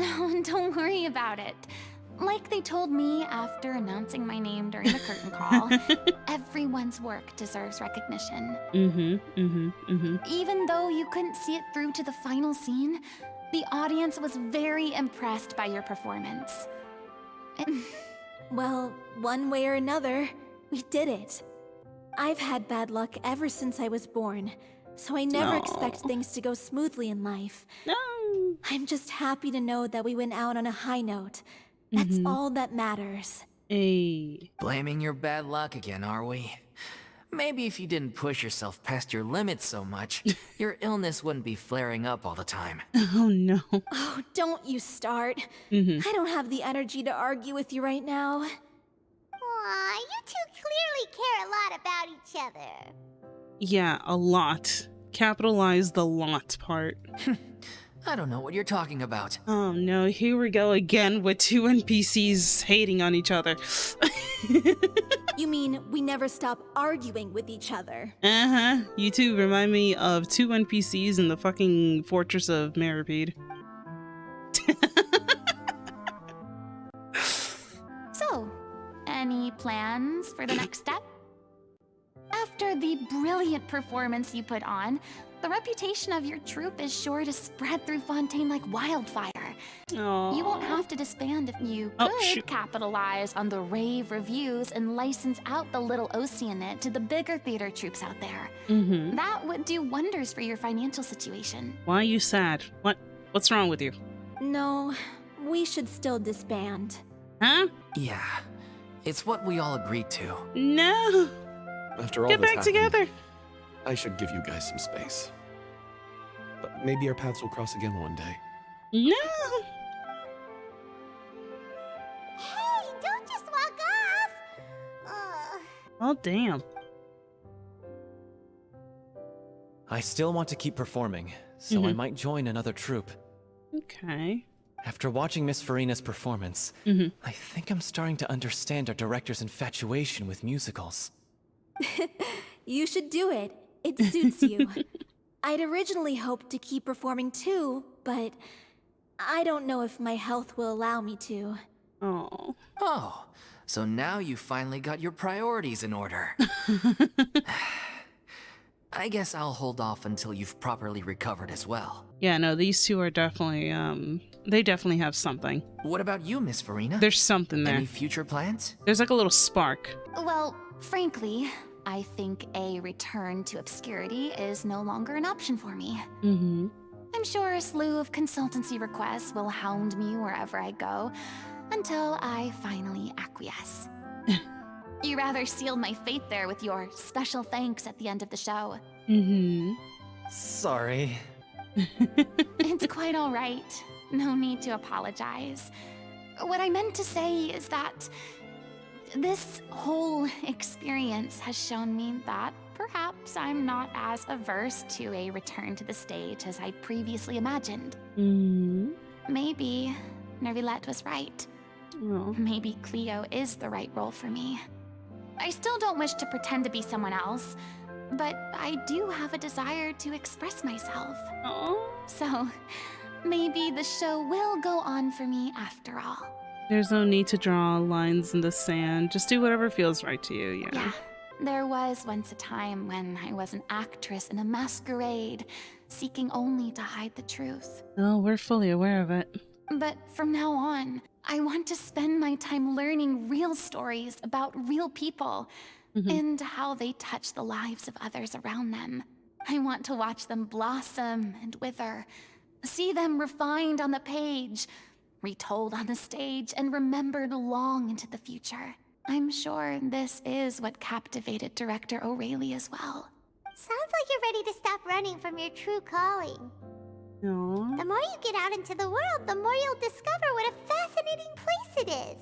Oh, don't worry about it. Like they told me after announcing my name during the curtain call, everyone's work deserves recognition. Even though you couldn't see it through to the final scene, the audience was very impressed by your performance. Well, one way or another, we did it. I've had bad luck ever since I was born, so I never expect things to go smoothly in life. No. I'm just happy to know that we went out on a high note. That's all that matters. Hey. Blaming your bad luck again, are we? Maybe if you didn't push yourself past your limits so much, your illness wouldn't be flaring up all the time. Oh no. Oh, don't you start. I don't have the energy to argue with you right now. Aw, you two clearly care a lot about each other. Yeah, a lot. Capitalize the lot part. I don't know what you're talking about. Oh no, here we go again with two NPCs hating on each other. You mean we never stop arguing with each other? You two remind me of two NPCs in the fucking Fortress of Meripede. So, any plans for the next step? After the brilliant performance you put on, the reputation of your troupe is sure to spread through Fontaine like wildfire. Aww. You won't have to disband if you could capitalize on the rave reviews and license out the Little Oceanid to the bigger theater troupes out there. That would do wonders for your financial situation. Why are you sad? What's wrong with you? No, we should still disband. Huh? Yeah, it's what we all agreed to. No. After all Get this back happened, together. I should give you guys some space. But maybe our paths will cross again one day. No. Hey, don't just walk off. Oh damn. I still want to keep performing, so I might join another troupe. Okay. After watching Miss Furina's performance, I think I'm starting to understand our director's infatuation with musicals. You should do it. It suits you. I'd originally hoped to keep performing too, but I don't know if my health will allow me to. Oh, so now you finally got your priorities in order. I guess I'll hold off until you've properly recovered as well. Yeah, no, these two are definitely, they definitely have something. What about you, Miss Furina? There's something there. Any future plans? There's like a little spark. Well, frankly, I think a return to obscurity is no longer an option for me. I'm sure a slew of consultancy requests will hound me wherever I go until I finally acquiesce. You rather sealed my fate there with your special thanks at the end of the show. Sorry. It's quite all right. No need to apologize. What I meant to say is that this whole experience has shown me that perhaps I'm not as averse to a return to the stage as I previously imagined. Maybe Nervilette was right. Maybe Cleo is the right role for me. I still don't wish to pretend to be someone else, but I do have a desire to express myself. So maybe the show will go on for me after all. There's no need to draw lines in the sand. Just do whatever feels right to you, Yeah. There was once a time when I was an actress in a masquerade, seeking only to hide the truth. Oh, we're fully aware of it. But from now on, I want to spend my time learning real stories about real people, and how they touch the lives of others around them. I want to watch them blossom and wither, see them refined on the page, retold on the stage, and remembered long into the future. I'm sure this is what captivated director O'Reilly as well. Sounds like you're ready to stop running from your true calling. Aww. The more you get out into the world, the more you'll discover what a fascinating place it is.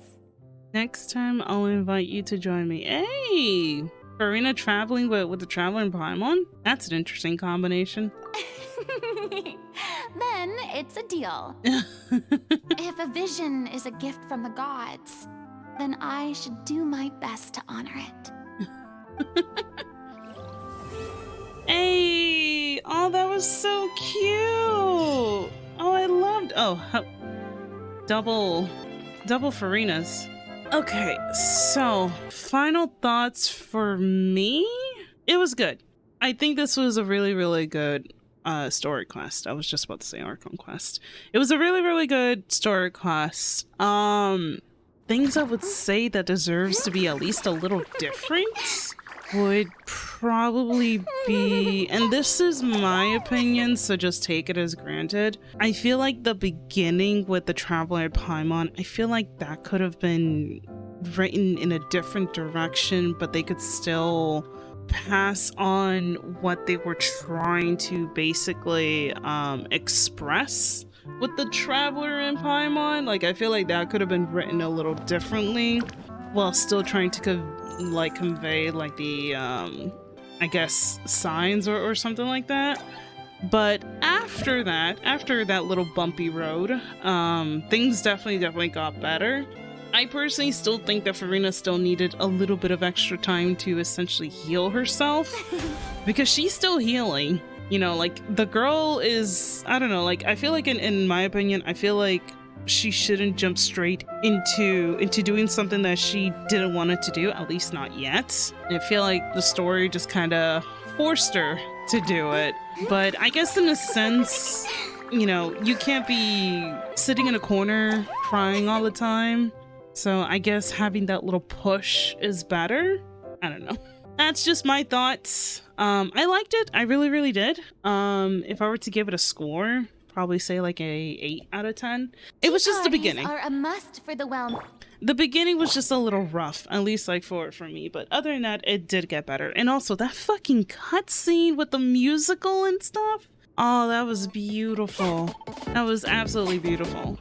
Next time, I'll invite you to join me. Hey! Furina traveling with the Traveler and Paimon? That's an interesting combination. Then it's a deal. If a vision is a gift from the gods, then I should do my best to honor it. Hey! Oh, that was so cute! Oh, I loved... Oh, double Furinas. Okay, so final thoughts for me? It was good. I think this was a really, really good story quest. I was just about to say Archon quest. It was a really, really good story quest. Things I would say that deserves to be at least a little different would probably be, and this is my opinion, so just take it as granted. I feel like the beginning with the Traveler and Paimon, I feel like that could have been written in a different direction, but they could still pass on what they were trying to basically express with the Traveler and Paimon. Like, I feel like that could have been written a little differently while still trying to convey like the I guess signs or something like that. But after that little bumpy road, things definitely got better. I personally still think that Furina still needed a little bit of extra time to essentially heal herself because she's still healing. You know, like the girl is, I don't know, like I feel like in my opinion, I feel like she shouldn't jump straight into doing something that she didn't want it to do, at least not yet. I feel like the story just kind of forced her to do it. But I guess in a sense, you know, you can't be sitting in a corner crying all the time. So I guess having that little push is better. I don't know. That's just my thoughts. I liked it. I really did. If I were to give it a score, probably say like a 8 out of 10. It was just the beginning. Are a must for the well. The beginning was just a little rough, at least like for me. But other than that, it did get better. And also that fucking cutscene with the musical and stuff. Oh, that was beautiful. That was absolutely beautiful.